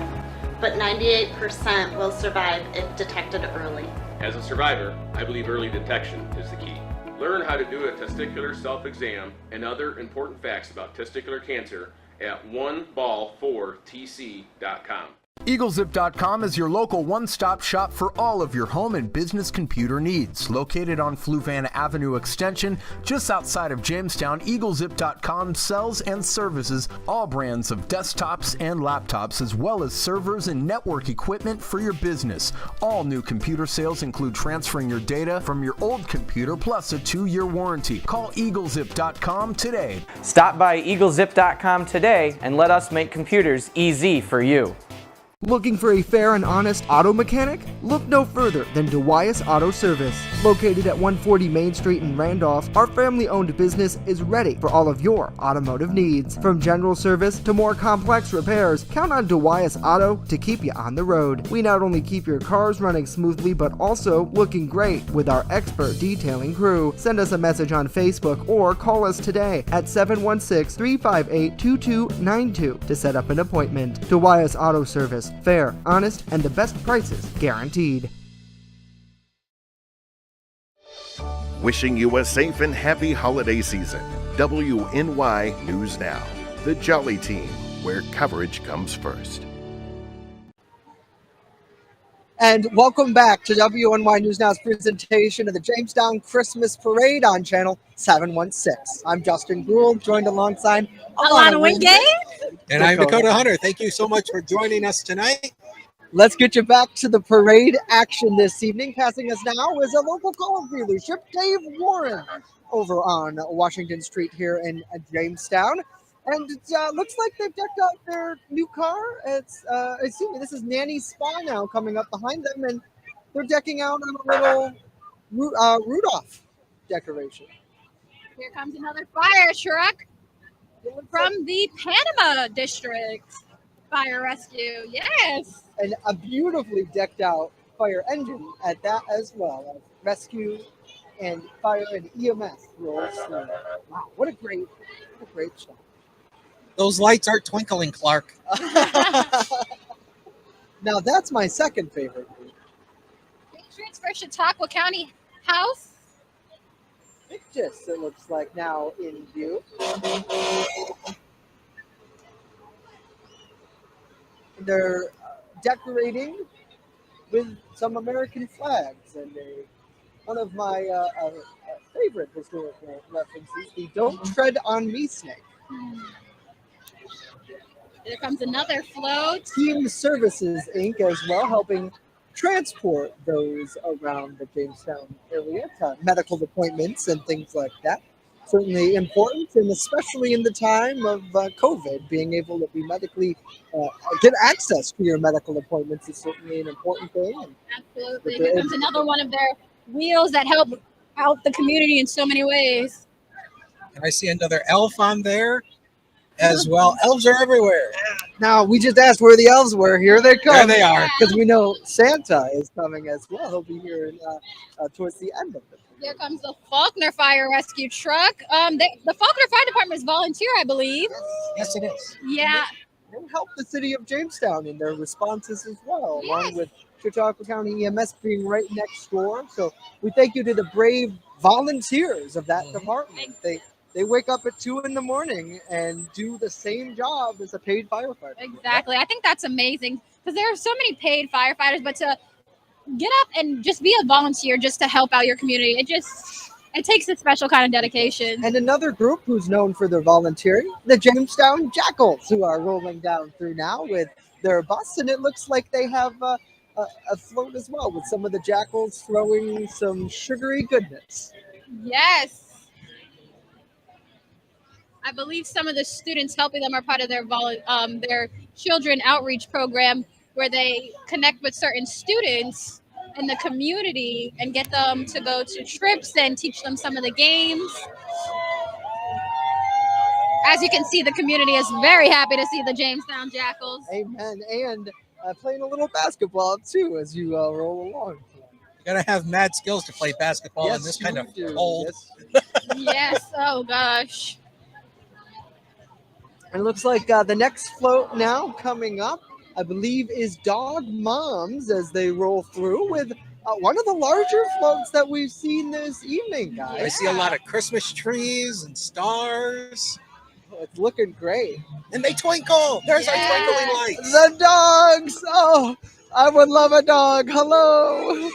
But 98% will survive if detected early. As a survivor, I believe early detection is the key. Learn how to do a testicular self-exam and other important facts about testicular cancer at oneball4tc.com. EagleZip.com is your local one-stop shop for all of your home and business computer needs. Located on Fluvan Avenue Extension, just outside of Jamestown, EagleZip.com sells and services all brands of desktops and laptops, as well as servers and network equipment for your business. All new computer sales include transferring your data from your old computer plus a 2-year warranty. Call EagleZip.com today. Stop by EagleZip.com today and let us make computers easy for you. Looking for a fair and honest auto mechanic? Look no further than DeWyas Auto Service. Located at 140 Main Street in Randolph, our family-owned business is ready for all of your automotive needs. From general service to more complex repairs, count on DeWyas Auto to keep you on the road. We not only keep your cars running smoothly, but also looking great with our expert detailing crew. Send us a message on Facebook or call us today at 716-358-2292 to set up an appointment. DeWyas Auto Service. Fair, honest, and the best prices guaranteed. Wishing you a safe and happy holiday season. WNY News Now, the Jolly Team, where coverage comes first. And welcome back to WNY News Now's presentation of the Jamestown Christmas Parade on Channel 716. I'm Justin Gould, joined alongside Alana Wingate. And I'm Dakota Hunter. Thank you so much for joining us tonight. Let's get you back to the parade action this evening. Passing us now is a local call dealership, Dave Warren, over on Washington Street here in Jamestown. And it looks like they've decked out their new car. Excuse me, this is Nanny Spa now coming up behind them, and they're decking out on a little Rudolph decoration. Here comes another fire truck from the Panama District Fire Rescue. Yes. And a beautifully decked out fire engine at that as well. Rescue and fire and EMS rolls through. Wow, what a great show. Those lights are twinkling, Clark. Now that's my second favorite group. Patriots for Chautauqua County House. Just it looks like now in view. They're decorating with some American flags, and one of my favorite historical references, the "Don't Tread on Me" snake. Here comes another float. Team Services Inc. as well, helping transport those around the Jamestown area to medical appointments and things like that. Certainly important, and especially in the time of COVID, being able to be medically get access to your medical appointments is certainly an important thing. Absolutely. Here comes another one of their wheels that help out the community in so many ways. And I see another elf on there as well. Elves are everywhere. Now, we just asked where the elves were. Here they come. There they are. Because we know Santa is coming as well. He'll be here towards the end of it. Here comes the Faulkner Fire Rescue truck. The Faulkner Fire Department is volunteer, I believe. Yes, it is. Yeah. They help the city of Jamestown in their responses as well, along with Chautauqua County EMS being right next door. So we thank you to the brave volunteers of that department. They wake up at 2 in the morning and do the same job as a paid firefighter. Exactly. I think that's amazing because there are so many paid firefighters, but to get up and just be a volunteer just to help out your community, it takes a special kind of dedication. And another group who's known for their volunteering, the Jamestown Jackals, who are rolling down through now with their bus, and it looks like they have a float as well with some of the jackals throwing some sugary goodness. Yes. I believe some of the students helping them are part of their children outreach program, where they connect with certain students in the community and get them to go to trips and teach them some of the games. As you can see, the community is very happy to see the Jamestown Jackals. Amen. And playing a little basketball too as you roll along. You gotta have mad skills to play basketball in this kind of cold. Yes. Oh gosh. And it looks like the next float now coming up, I believe, is Dog Moms as they roll through with one of the larger floats that we've seen this evening, guys. I see a lot of Christmas trees and stars. it's looking great. And they twinkle. There's our twinkling lights. The dogs. Oh, I would love a dog. Hello.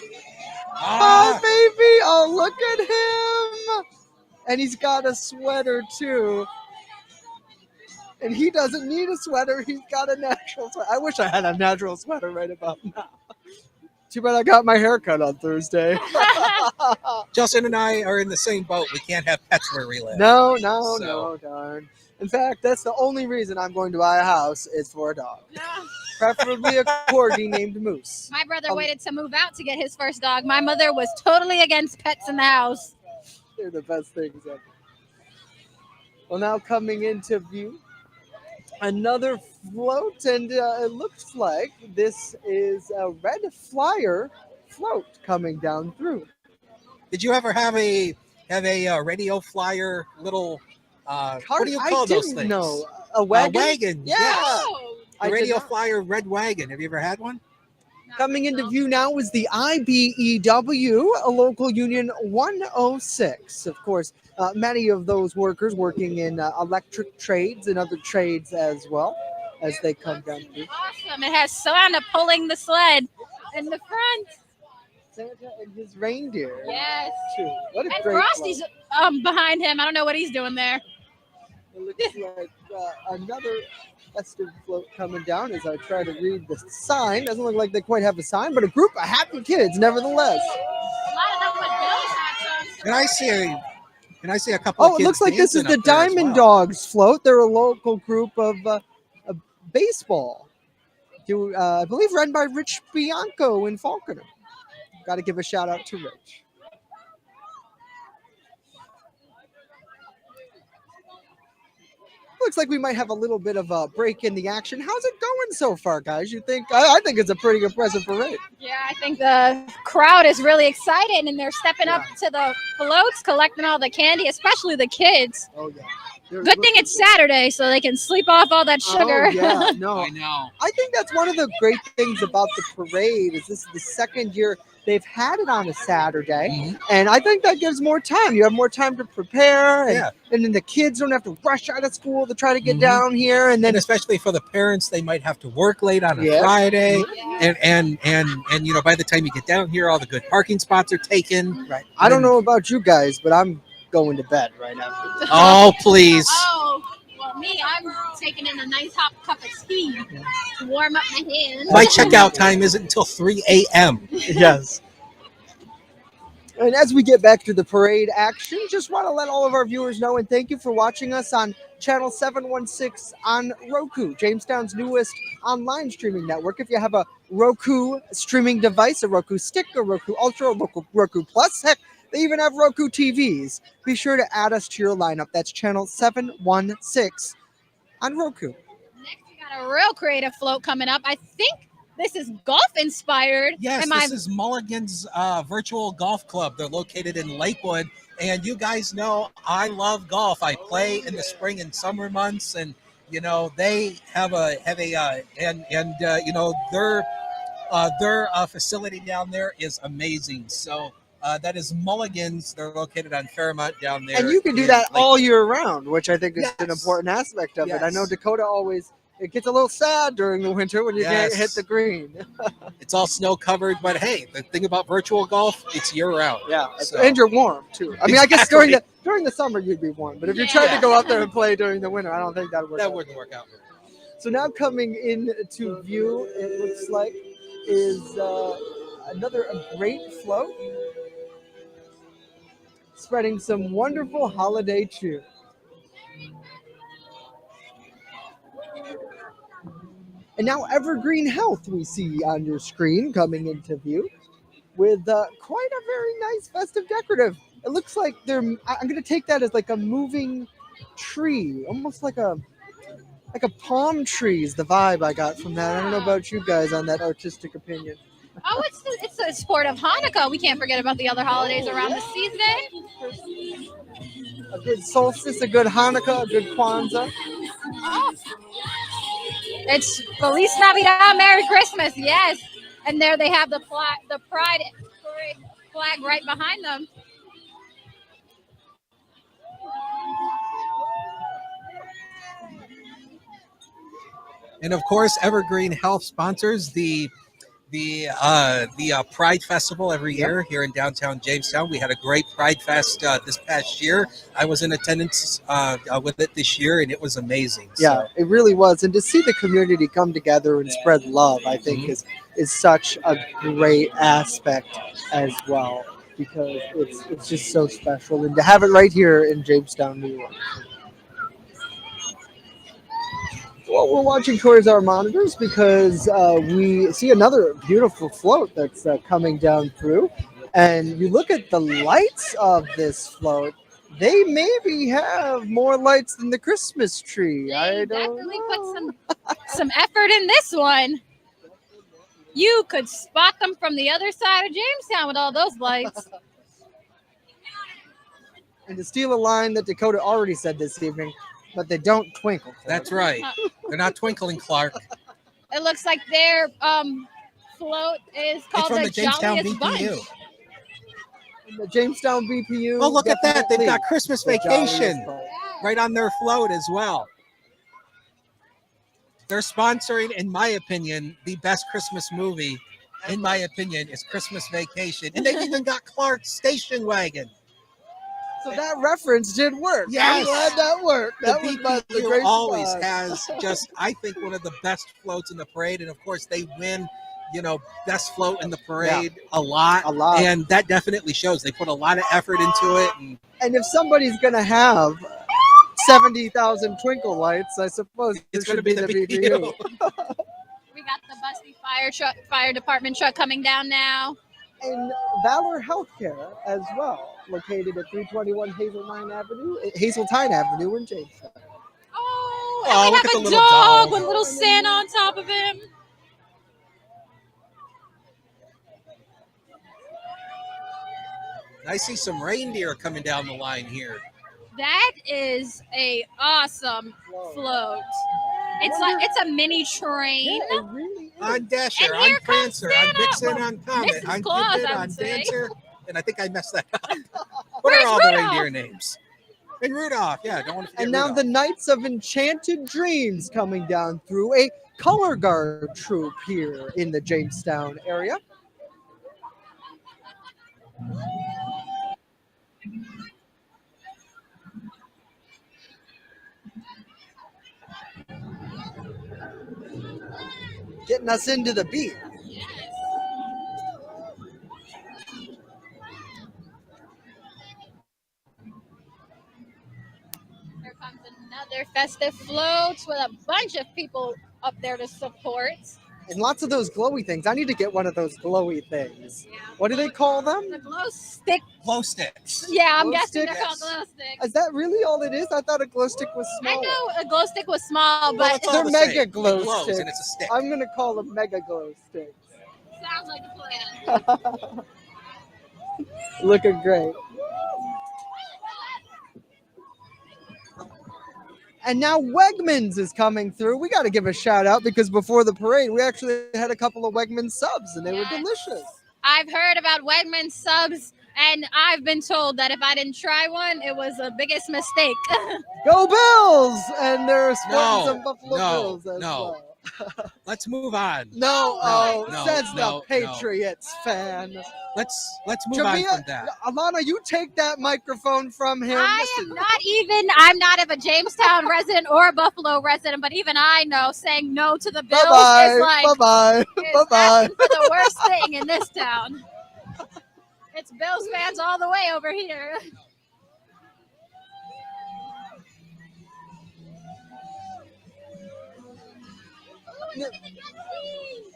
Oh, baby. Oh, look at him. And he's got a sweater, too. And he doesn't need a sweater. He's got a natural sweater. I wish I had a natural sweater right about now. Too bad I got my haircut on Thursday. Justin and I are in the same boat. We can't have pets where we live. No, darn. In fact, that's the only reason I'm going to buy a house is for a dog. Preferably a corgi named Moose. My brother waited to move out to get his first dog. My mother was totally against pets in the house. They're the best things ever. Well, now coming into view, another float, and it looks like this is a red flyer float coming down through. Did you ever have a radio flyer little? What do you call those things? No, a wagon. Wagon. Yeah. Yes. I A did radio not. flyer red wagon. Have you ever had one? Coming into view now is the IBEW, a local union 106. Of course, many of those workers working in electric trades and other trades as well as they come down through. Awesome. It has Santa pulling the sled in the front. Santa and his reindeer. Yes. Too. What a And great Frosty's behind him. I don't know what he's doing there. It looks like another festive float coming down as I try to read the sign. Doesn't look like they quite have a sign, but a group of happy kids nevertheless. A lot of them with Billy hats on. Can I see a couple? Oh, of it kids looks like this is dancing the up there as Diamond well. Dogs float. They're a local group of baseball. I believe run by Rich Bianco in Falconer. Got to give a shout out to Rich. Looks like we might have a little bit of a break in the action. How's it going so far, guys? You think? I think it's a pretty impressive parade. Yeah, I think the crowd is really excited and they're stepping up to the floats, collecting all the candy, especially the kids. Oh, yeah. Good thing it's Saturday so they can sleep off all that sugar. Oh, yeah, no. I know. I think that's one of the great things about the parade is this is the second year they've had it on a Saturday, and I think that gives more time. You have more time to prepare, and then the kids don't have to rush out of school to try to get down here, and then And especially for the parents, they might have to work late on a Yeah. Friday, and you know, by the time you get down here, all the good parking spots are taken. Right. I don't know about you guys, but I'm going to bed right now. Oh, please. Oh, well, me, I'm taking in a nice hot cup of tea to warm up my hands. My checkout time isn't until 3 a.m. Yes. And as we get back to the parade action, just want to let all of our viewers know and thank you for watching us on channel 716 on Roku, Jamestown's newest online streaming network. If you have a Roku streaming device, a Roku stick, a Roku Ultra, a Roku Plus, heck, they even have Roku TVs. Be sure to add us to your lineup. That's channel 716 on Roku. Next, we got a real creative float coming up. I think this is golf inspired. Yes, this is Mulligan's Virtual Golf Club. They're located in Lakewood, and you guys know I love golf. I play in the spring and summer months, and you know they have a you know their facility down there is amazing. So that is Mulligan's. They're located on Fairmont down there, And you can do in that Lakewood. all year round, which I think is Yes. an important aspect of it. I know Yes. Dakota always, it gets a little sad during the winter when you can't Yes. hit the green. It's all snow covered, but hey, the thing about virtual golf, it's year round. Yeah, So- and you're warm too. I mean, I guess Exactly. during the summer you'd be warm, but if you're trying to go out there and play during the winter, I don't think that would work. That out. wouldn't work out. So now coming into view, it looks like is another great float, spreading some wonderful holiday cheer. And now Evergreen Health we see on your screen coming into view with quite a very nice festive decorative. It looks like I'm going to take that as like a moving tree, almost like a palm tree is the vibe I got from that. I don't know about you guys on that artistic opinion. Oh, it's the sport of Hanukkah. We can't forget about the other holidays around the season. A good solstice, a good Hanukkah, a good Kwanzaa. Oh. It's Feliz Navidad, Merry Christmas, yes. And there they have the pride flag right behind them. And of course, Evergreen Health sponsors the Pride Festival every year here in downtown Jamestown. We had a great Pride Fest this past year. I was in attendance with it this year, and it was amazing. Yeah, So, it really was. And to see the community come together and spread love, I think is such a great aspect as well, because it's just so special. And to have it right here in Jamestown, New York. Well, we're watching towards our monitors because we see another beautiful float that's coming down through. And you look at the lights of this float, they maybe have more lights than the Christmas tree. I don't Definitely put some effort in this one. You could spot them from the other side of Jamestown with all those lights. And to steal a line that Dakota already said this evening, but they don't twinkle. Clark. that's right. They're not twinkling, Clark. It looks like their float is called from the the Jamestown Jolliest BPU. Bunch. The Jamestown BPU. Oh, look at that. They've got definitely Christmas the Vacation jolliest bunch. right on their float as well. They're sponsoring, in my opinion, the best Christmas movie, in my opinion, is Christmas Vacation. And they've even got Clark's station wagon. So that reference did work. Yes. I'm glad that worked. That The was by the BPU great always spot. has just, I think, one of the best floats in the parade. And of course, they win, best float in the parade a lot. A lot. And that definitely shows. They put a lot of effort into it. And if somebody's going to have 70,000 twinkle lights, I suppose It's it should gonna be the be the BPU. We got the Busty fire department truck coming down now. And Valor Healthcare as well, located at 321 Hazeltine Avenue in Jamestown. Oh, Oh, and we look at have the a little dog dog. with little Santa on top of him. I see some reindeer coming down the line here. That is a awesome float. It's a mini train. Yeah, it really is. On Dasher, And here on Prancer, on Santa. Vixen, Well, on Comet, Mrs. on Claus, Cupid, I would on say. Dancer, and I think I messed that up. What Where's are all the Rudolph? reindeer names? And Rudolph, yeah, don't want to forget And now Rudolph. the Knights of Enchanted Dreams coming down through, a color guard troop here in the Jamestown area. Getting us into the beat. Here comes another festive float with a bunch of people up there to support. And lots of those glowy things. I need to get one of those glowy things. What do they call them? The glow stick. Glow sticks. Yeah, I'm Glow guessing sticks? they're called glow sticks. Is that really all it is? I thought a glow stick was small. I know a glow stick was small, Well, but it's all They're the mega same. It glow glows sticks. and it's a stick. I'm gonna call them mega glow sticks. sounds like a plan. Looking great. And now Wegmans is coming through. We got to give a shout out because before the parade, we actually had a couple of Wegmans subs and they were delicious. I've heard about Wegmans subs, and I've been told that if I didn't try one, it was the biggest mistake. Go Bills! And they're sporting No, some Buffalo no, Bills as no. well. Let's move on. No, no, says no, the Patriots fan. Let's move on from that. Alana, you take that microphone from him. I'm not of a Jamestown resident or a Buffalo resident, but even I know saying no to the Bills Bye-bye, is like bye-bye, is bye-bye. asking for the worst thing in this town. It's Bills fans all the way over here.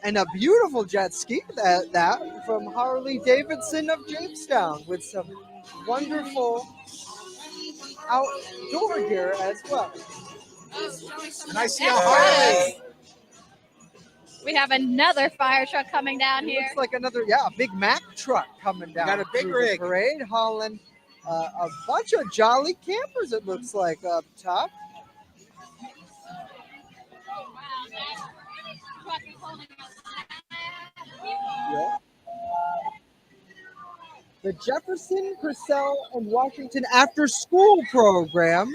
And a beautiful jet ski that from Harley Davidson of Jamestown with some wonderful outdoor gear as well. And I see a Harley. We have another fire truck coming down here. Looks like another, Big Mac truck coming down. got a big through rig. The parade, hauling a bunch of jolly campers. It looks like up top. Yeah. The Jefferson, Purcell, and Washington After School Program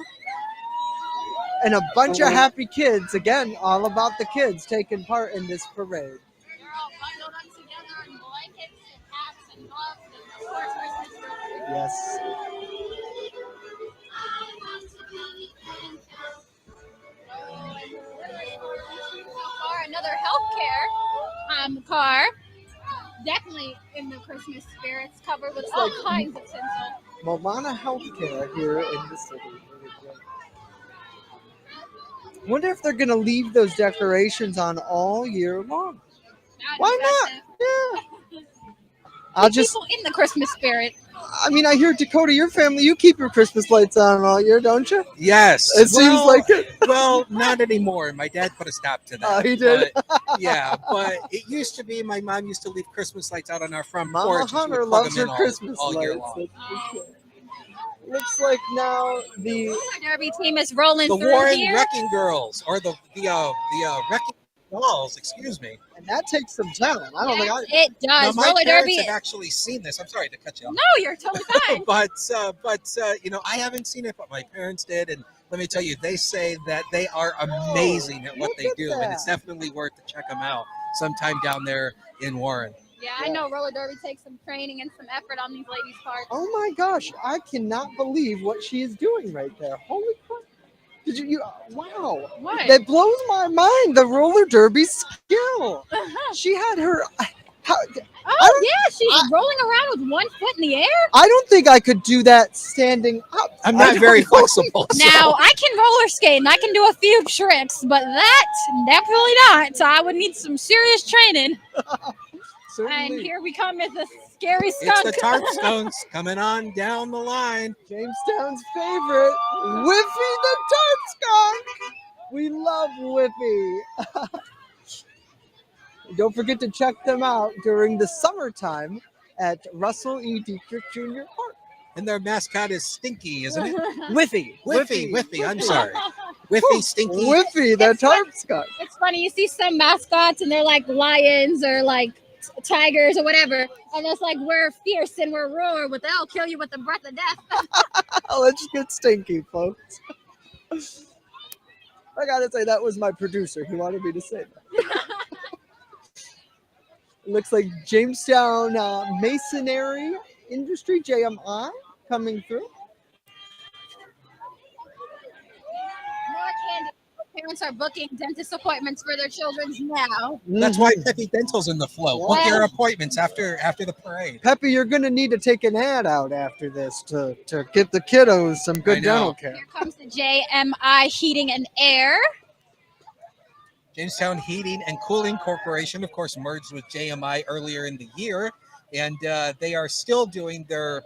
and a bunch of happy kids. Again, all about the kids taking part in this parade. They're all bundled up together in blankets and hats and gloves and of course Christmas jewelry. Yes. So far, another healthcare car. Definitely in the Christmas spirits, covered with all kinds of tinsel. Momana Healthcare here in the city. Wonder if they're going to leave those decorations on all year long. Why not? Yeah. I'll just. People in the Christmas spirit. I mean, I hear Dakota, your family, you keep your Christmas lights on all year, don't you? Yes. It seems like it. Well, not anymore. My dad put a stop to that. Oh, he did? But, yeah, but it used to be my mom used to leave Christmas lights out on our front Mama porch. Hunter loves her Christmas lights. Looks like now the roller derby team is rolling the through Warren here. Wrecking Girls, or the Wrecking Dolls, excuse me. And that takes some talent. I don't think it Now, does. my Roller parents derby. have actually seen this. I'm sorry to cut you off. No, you're totally fine. but you know, I haven't seen it, but my parents did, and let me tell you, they say that they are amazing at what they do, and it's definitely worth to check them out sometime down there in Warren. Yeah, I know roller derby takes some training and some effort on these ladies' parts. Oh my gosh, I cannot believe what she is doing right there. Holy crap. Did you wow. What? That blows my mind, the roller derby skill. She had her She's rolling around with one foot in the air. I don't think I could do that standing up. I'm not very flexible. Now, I can roller skate and I can do a few tricks, but that, definitely not. So I would need some serious training. And here we come with the scary skunk. It's the Tarpstones coming on down the line. Jamestown's favorite, Whiffy the Tarp Skunk. We love Whiffy. Don't forget to check them out during the summertime at Russell E. Dietrich Jr. Park. And their mascot is Stinky, isn't it? Whiffy. I'm sorry. Whiffy, Stinky. Whiffy the Tarp Skunk. It's funny, you see some mascots and they're like lions or like tigers or whatever, and it's like we're fierce and we're raw, but they'll kill you with the breath of death. Let's get Stinky, folks. I gotta say, that was my producer. He wanted me to say that. It looks like Jamestown Masonry Industry, JMI, coming through. More candy. Parents are booking dentist appointments for their children now. That's why Peppy Dental's in the flow. Book your appointments after the parade. Peppy, you're going to need to take an ad out after this to get the kiddos some good dental care. Here comes the JMI Heating and Air. Jamestown Heating and Cooling Corporation, of course, merged with JMI earlier in the year, and they are still doing their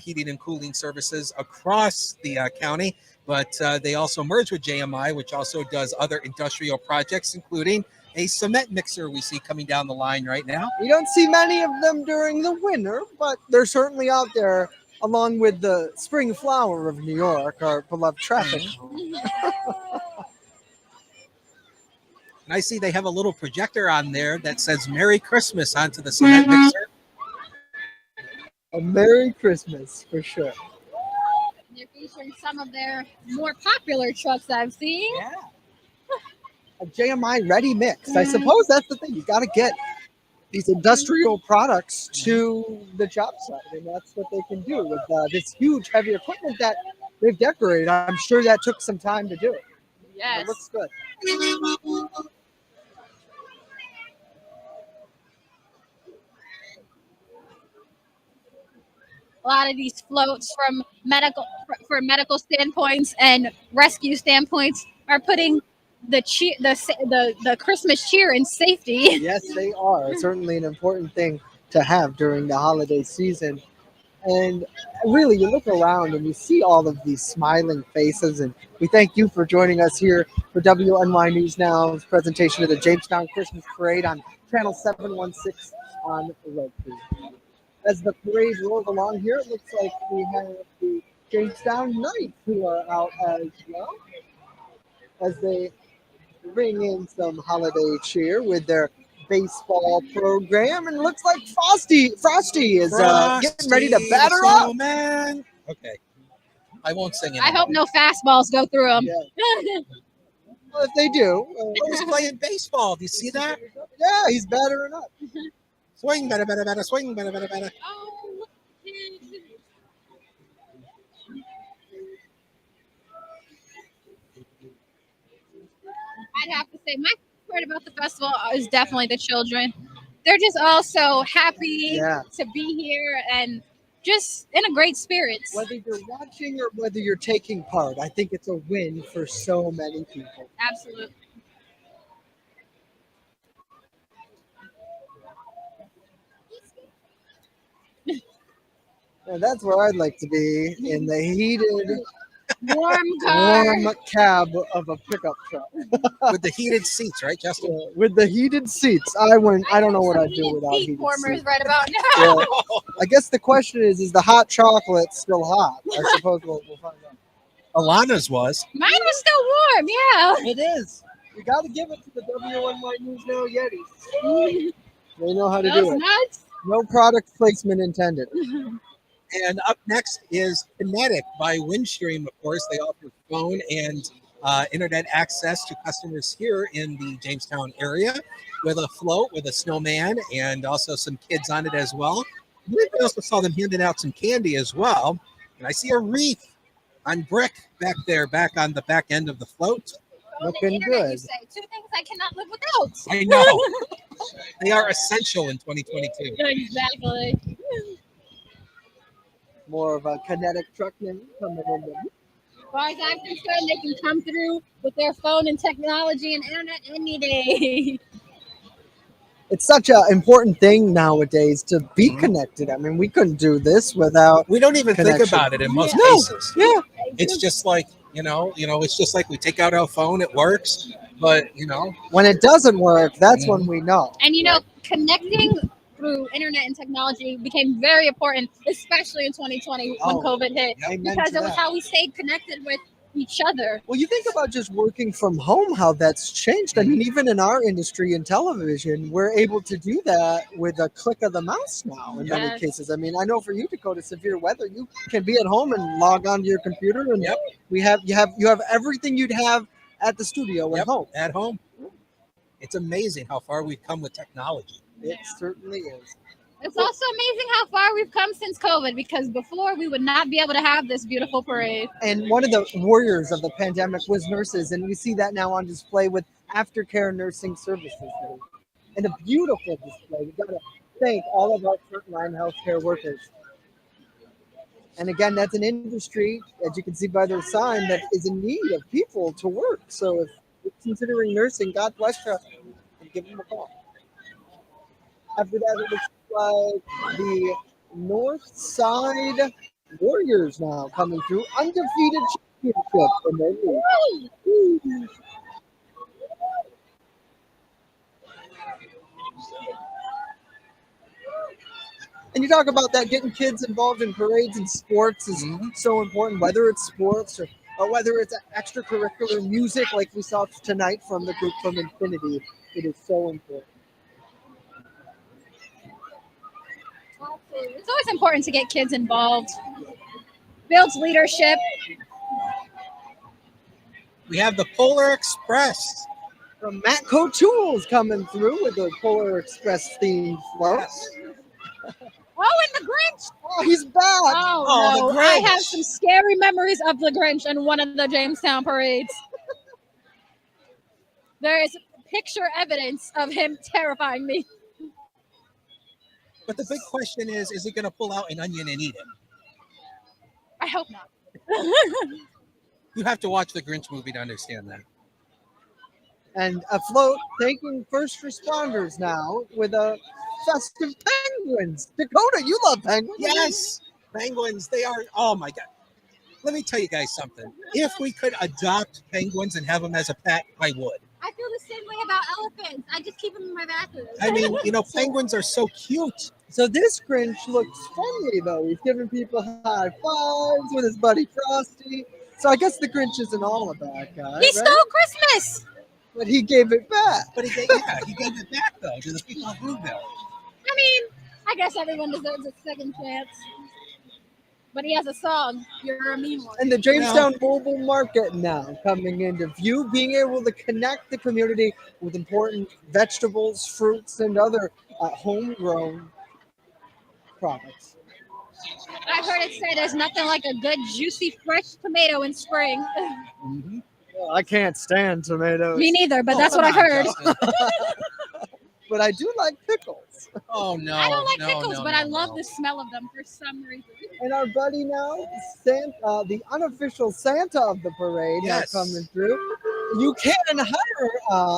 heating and cooling services across the county. But they also merged with JMI, which also does other industrial projects, including a cement mixer we see coming down the line right now. You don't see many of them during the winter, but they're certainly out there, along with the spring flower of New York, our beloved traffic. And I see they have a little projector on there that says Merry Christmas onto the cement mixer. A Merry Christmas, for sure. They're featuring some of their more popular trucks I've seen. Yeah. A JMI ready mix. I suppose that's the thing. You got to get these industrial products to the job site, and that's what they can do with this huge, heavy equipment that they've decorated. I'm sure that took some time to do it. Yes. It looks good. A lot of these floats from medical standpoints and rescue standpoints are putting the Christmas cheer in safety. Yes, they are. Certainly an important thing to have during the holiday season. And really, you look around and you see all of these smiling faces. And we thank you for joining us here for WNY News Now's presentation of the Jamestown Christmas Parade on Channel 716 on Roku. As the parade rolls along here, it looks like we have the Jamestown Knights who are out as well, as they bring in some holiday cheer with their baseball program. And it looks like Frosty is getting ready to batter up. Man. Okay. I won't sing I anymore. hope no fastballs go through them. Yeah. Well, if they do. He's playing baseball. Do you see that? Yeah, he's battering up. Swing, better, better, better, swing, better, better, better. I'd have to say my favorite part about the festival is definitely the children. They're just all so happy to be here and just in a great spirits. Whether you're watching or whether you're taking part, I think it's a win for so many people. Absolutely. And that's where I'd like to be, in the heated, warm cab of a pickup truck. With the heated seats, right, Justin? Yeah, with the heated seats. I don't know what I'd do without Seat heated warmers seats. right about now. Yeah. I guess the question is the hot chocolate still hot? I suppose we'll find out. Alana's was. Mine was still warm, yeah. It is. You got to give it to the WNY News Now Yetis. They know how to do it. Nuts. No product placement intended. And up next is Kinetic by Windstream. Of course, they offer phone and internet access to customers here in the Jamestown area with a float, with a snowman, and also some kids on it as well. I believe I also saw them handing out some candy as well. And I see a wreath on brick back there, back on the back end of the float. Looking good. You say, 2 things I cannot live without. I know. They are essential in 2022. Exactly. More of a kinetic truck now coming in. As far as I'm concerned, they can come through with their phone and technology and internet any day. It's such an important thing nowadays to be connected. I mean, we couldn't do this without. We don't even connection. think about it in most No. cases. Yeah. It's just like, it's just like we take out our phone, it works, but when it doesn't work, that's when we know. And connecting through internet and technology became very important, especially in 2020 when COVID hit, Amen because to it was that. how we stayed connected with each other. Well, you think about just working from home, how that's changed. I mean, even in our industry in television, we're able to do that with a click of the mouse now in many cases. I mean, I know for you, Dakota, severe weather, you can be at home and log onto your computer, and you have everything you'd have at the studio at home. At home. It's amazing how far we've come with technology. It certainly is. It's also amazing how far we've come since COVID, because before we would not be able to have this beautiful parade. And one of the warriors of the pandemic was nurses, and we see that now on display with aftercare nursing services. And a beautiful display. We got to thank all of our frontline healthcare workers. And again, that's an industry, as you can see by their sign, that is in need of people to work. So if you're considering nursing, God bless you, and give them a call. After that, it looks like the North Side Warriors now coming through, undefeated championship in their league. And you talk about that, getting kids involved in parades and sports is so important, whether it's sports or whether it's extracurricular music like we saw tonight from the group from Infinity. It is so important. It's always important to get kids involved. Builds leadership. We have the Polar Express. From Matco Tools coming through with the Polar Express themed float. Oh, and the Grinch. Oh, he's back. Oh, the no. I Grinch. have some scary memories of the Grinch in one of the Jamestown parades. There is picture evidence of him terrifying me. But the big question is he going to pull out an onion and eat it? I hope not. You have to watch the Grinch movie to understand that. And a float thanking first responders now with a festive penguins. Dakota, you love penguins. Yes, penguins. They are. Oh my God. Let me tell you guys something. If we could adopt penguins and have them as a pet, I would. I feel the same way about elephants. I just keep them in my bathroom. I mean, penguins are so cute. So this Grinch looks friendly, though. He's giving people high fives with his buddy Frosty. So I guess the Grinch isn't all a bad guy. He stole Christmas. But he gave it back. But he gave it back, though, to the people of Bluebell. I mean, I guess everyone deserves a second chance. But he has a song, You're a Mean One. And the Jamestown Mobile Market now coming into view, being able to connect the community with important vegetables, fruits, and other homegrown products. I've heard it say there's nothing like a good, juicy, fresh tomato in spring. Well, I can't stand tomatoes. Me neither, but that's what I've heard. But I do like pickles. Oh no! I don't like no, pickles, no, but no, I love no. the smell of them for some reason. And our buddy now, the unofficial Santa of the parade, Yes. now coming through. You can hire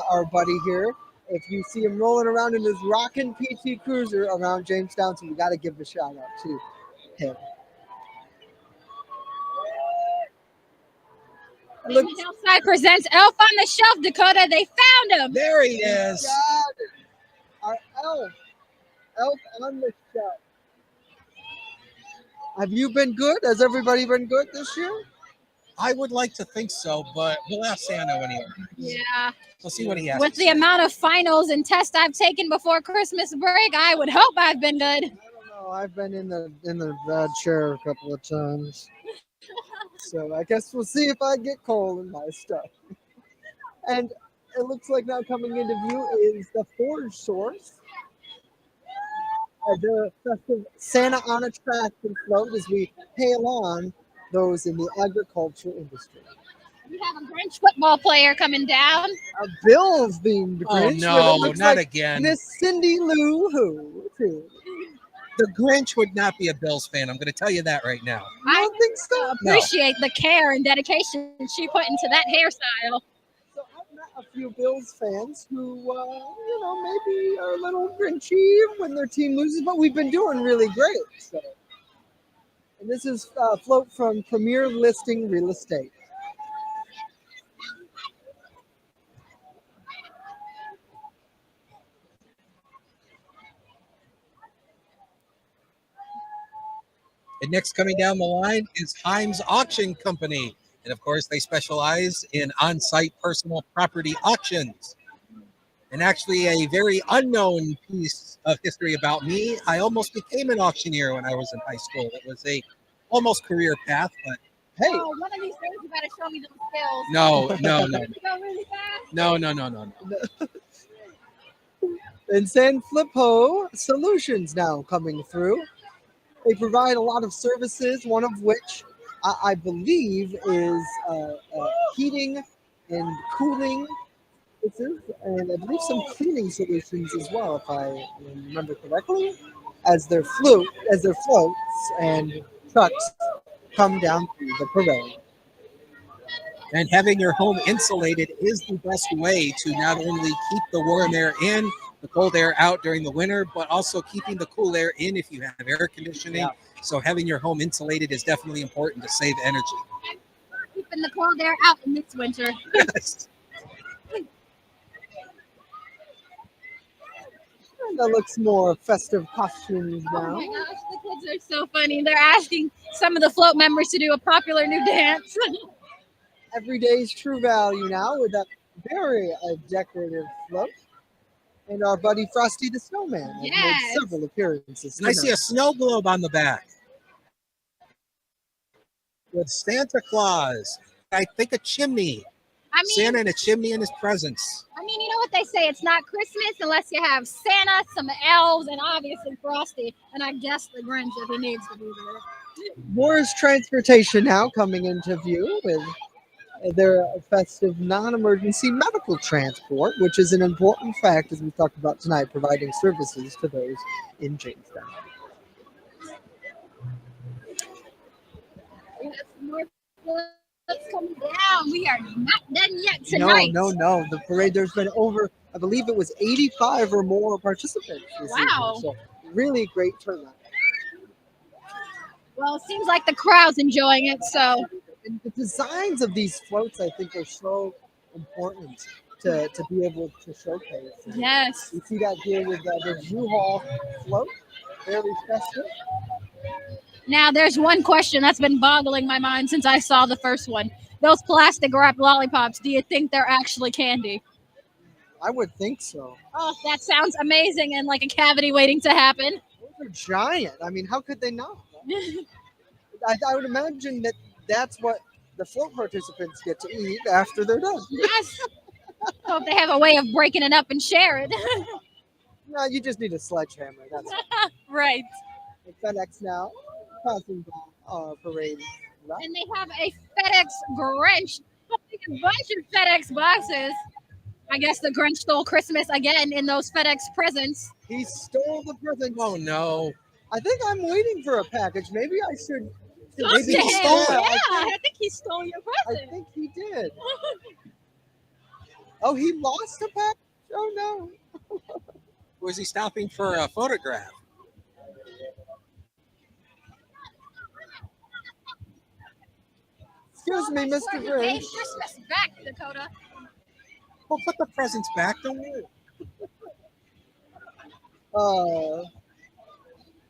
our buddy here if you see him rolling around in his rockin' PT Cruiser around Jamestown. So we got to give a shout out to him. Hillside presents Elf on the Shelf, Dakota. They found him. There he is. Got it. Our elf on the shelf. Have you been good? Has everybody been good this year? I would like to think so, but we'll ask Santa when he arrives. Yeah. We'll see what he has. With the amount of finals and tests I've taken before Christmas break, I would hope I've been good. I don't know. I've been in the bad chair a couple of times. So I guess we'll see if I get coal in my stuff. And it looks like now coming into view is the Forge Source. The festive Santa on a track and float as we hail on those in the agriculture industry. We have a Grinch football player coming down. A Bills themed Oh, Grinch. no, with it looks not like again. Miss Cindy Lou Who, too. The Grinch would not be a Bills fan. I'm going to tell you that right now. I don't think so. Appreciate the care and dedication she put into that hairstyle. So I've met a few Bills fans who, maybe are a little grinchy when their team loses, but we've been doing really great. So. And this is a float from Premier Listing Real Estate. And next coming down the line is Himes Auction Company. And of course, they specialize in on-site personal property auctions. And actually a very unknown piece of history about me, I almost became an auctioneer when I was in high school. It was a almost career path, but hey. Oh, one of these days you gotta show me those skills. No. Go really fast. No. And San Flippo Solutions now coming through. They provide a lot of services, one of which I believe is heating and cooling, and I believe some cleaning solutions as well, if I remember correctly, as their floats and trucks come down through the parade. And having your home insulated is the best way to not only keep the warm air in, the cold air out during the winter, but also keeping the cool air in if you have air conditioning. Yeah. So having your home insulated is definitely important to save energy. Keeping the cold air out in this winter. Yes. And that looks more festive costumes now. Oh my gosh, the kids are so funny. They're asking some of the float members to do a popular new dance. Everyday's True Value now with that very decorative float. And our buddy Frosty the Snowman has made several appearances. And I see a snow globe on the back with Santa Claus. I think a chimney. Santa and a chimney in his presence. I mean, you know what they say? It's not Christmas unless you have Santa, some elves, and obviously Frosty. And I guess the Grinch if he needs to be there. Moore's Transportation now coming into view with their festive non-emergency medical transport, which is an important fact, as we talked about tonight, providing services to those in Jamestown. Let's come down. We are not done yet tonight. No. The parade, there's been over, I believe it was 85 or more participants this evening. So really great turnout. Well, it seems like the crowd's enjoying it, so. And the designs of these floats, I think, are so important to be able to showcase. Yes. You see that here with the U-Haul float, very festive. Now, there's one question that's been boggling my mind since I saw the first one. Those plastic wrapped lollipops, do you think they're actually candy? I would think so. Oh, that sounds amazing and like a cavity waiting to happen. Those are giant. I mean, how could they not? I would imagine that that's what the float participants get to eat after they're done. Yes. Hope they have a way of breaking it up and share it. No, you just need a sledgehammer. That's right. FedEx now. Passing parade. Right. And they have a FedEx Grinch. A bunch of FedEx boxes. I guess the Grinch stole Christmas again in those FedEx presents. He stole the presents. Oh no. I think I'm waiting for a package. Maybe I should. Maybe he stole it. Yeah, I think he stole your present. I think he did. Oh, he lost a package? Oh no. Was he stopping for a photograph? Excuse me, Mr. Grinch. Christmas back, Dakota. We'll put the presents back, don't worry.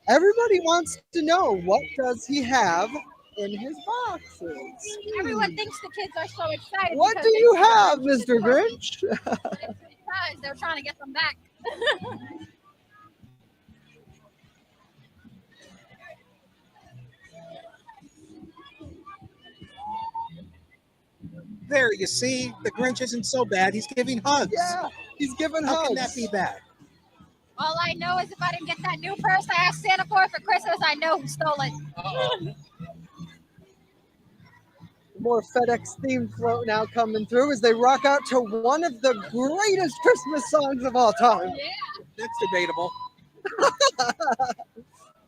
Everybody wants to know, what does he have in his boxes? Everyone thinks the kids are so excited. What do you have, Mr. Grinch? Because they're trying to get them back. There, you see, the Grinch isn't so bad. He's giving hugs. Yeah, he's giving hugs. How can that be bad? All I know is if I didn't get that new purse I asked Santa for Christmas, I know who stole it. More FedEx themed float now coming through as they rock out to one of the greatest Christmas songs of all time. Yeah. That's debatable.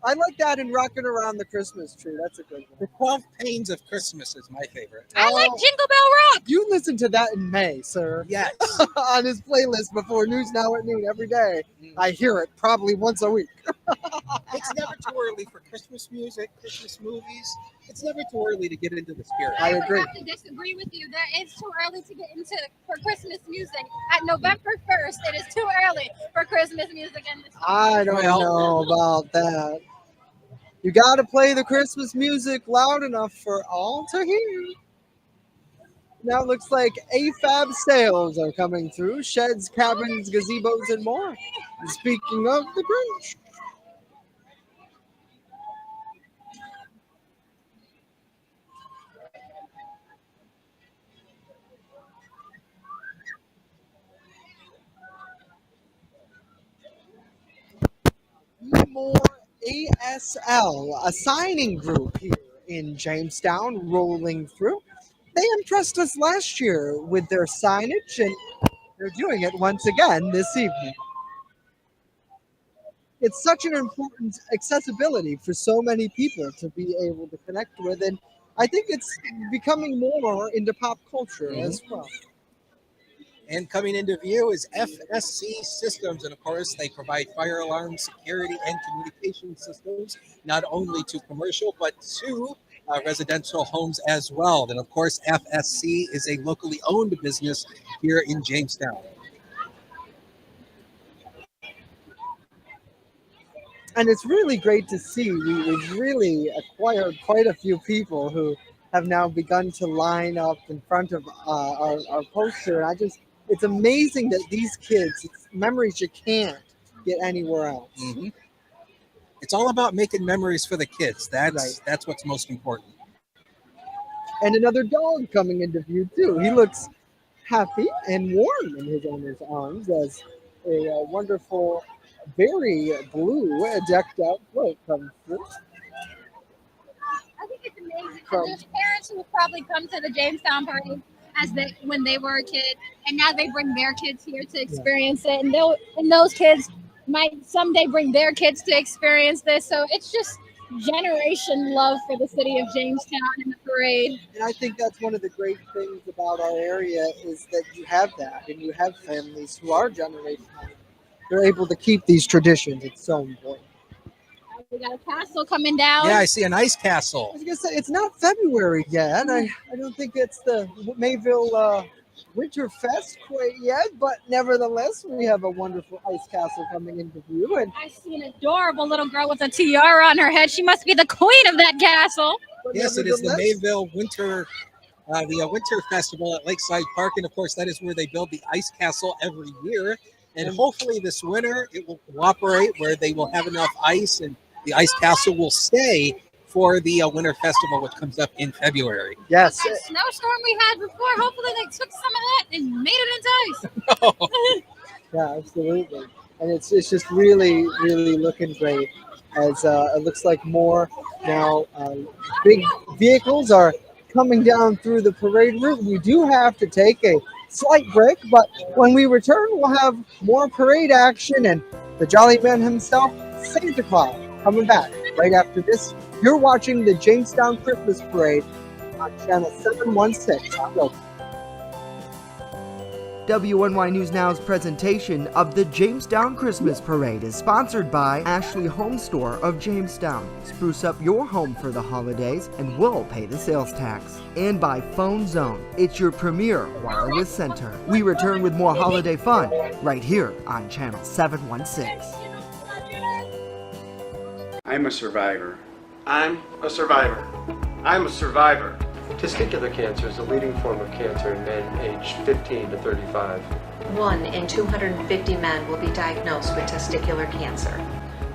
I like that in Rocking Around the Christmas Tree. That's a good one. The 12 Pains of Christmas is my favorite. I like Jingle Bell Rock. You listen to that in May, sir. Yes. On his playlist before News Now at noon every day. I hear it probably once a week. It's never too early for Christmas music, Christmas movies. It's never too early to get into the spirit. I agree. I have to disagree with you. There is too early to get into for Christmas music. At November 1st, it is too early for Christmas music in this I don't know about that. You got to play the Christmas music loud enough for all to hear. Now it looks like AFAB sales are coming through. Sheds, cabins, gazebos, and more. And speaking of the Grinch. More ASL, a signing group here in Jamestown, rolling through. They impressed us last year with their signage, and they're doing it once again this evening. It's such an important accessibility for so many people to be able to connect with, and I think it's becoming more into pop culture as well. And coming into view is FSC Systems. And of course, they provide fire alarm, security, and communication systems, not only to commercial, but to residential homes as well. And of course, FSC is a locally owned business here in Jamestown. And it's really great to see. We've really acquired quite a few people who have now begun to line up in front of our poster. And it's amazing that these kids, it's memories you can't get anywhere else. Mm-hmm. It's all about making memories for the kids. That's what's most important. And another dog coming into view too. He looks happy and warm in his owner's arms as a wonderful, very blue, decked out float comes through. I think it's amazing because there's parents who have probably come to the Jamestown parade when they were a kid, and now they bring their kids here to experience it, and those kids might someday bring their kids to experience this. So it's just generation love for the city of Jamestown and the parade. And I think that's one of the great things about our area is that you have that, and you have families who are generational. They're able to keep these traditions. It's so important. We got a castle coming down. Yeah, I see an ice castle. I was gonna say it's not February yet. I don't think it's the Mayville Winter Fest quite yet, but nevertheless, we have a wonderful ice castle coming into view. And I see an adorable little girl with a tiara on her head. She must be the queen of that castle. Yes, it is the Mayville Winter Festival at Lakeside Park, and of course, that is where they build the ice castle every year. And hopefully, this winter it will cooperate where they will have enough ice and the ice castle will stay for the Winter Festival, which comes up in February. Yes. That snowstorm we had before, hopefully they took some of that and made it into ice. Yeah, absolutely. And it's just really, really looking great as it looks like more now big vehicles are coming down through the parade route. We do have to take a slight break, but when we return, we'll have more parade action and the Jolly Man himself, Santa Claus, coming back right after this. You're watching the Jamestown Christmas Parade on channel 716 on Roku. WNY News Now's presentation of the Jamestown Christmas Parade is sponsored by Ashley Home Store of Jamestown. Spruce up your home for the holidays and we'll pay the sales tax. And by Phone Zone, it's your premier wireless center. We return with more holiday fun right here on channel 716. I'm a survivor. I'm a survivor. I'm a survivor. Testicular cancer is the leading form of cancer in men aged 15 to 35. 1 in 250 men will be diagnosed with testicular cancer.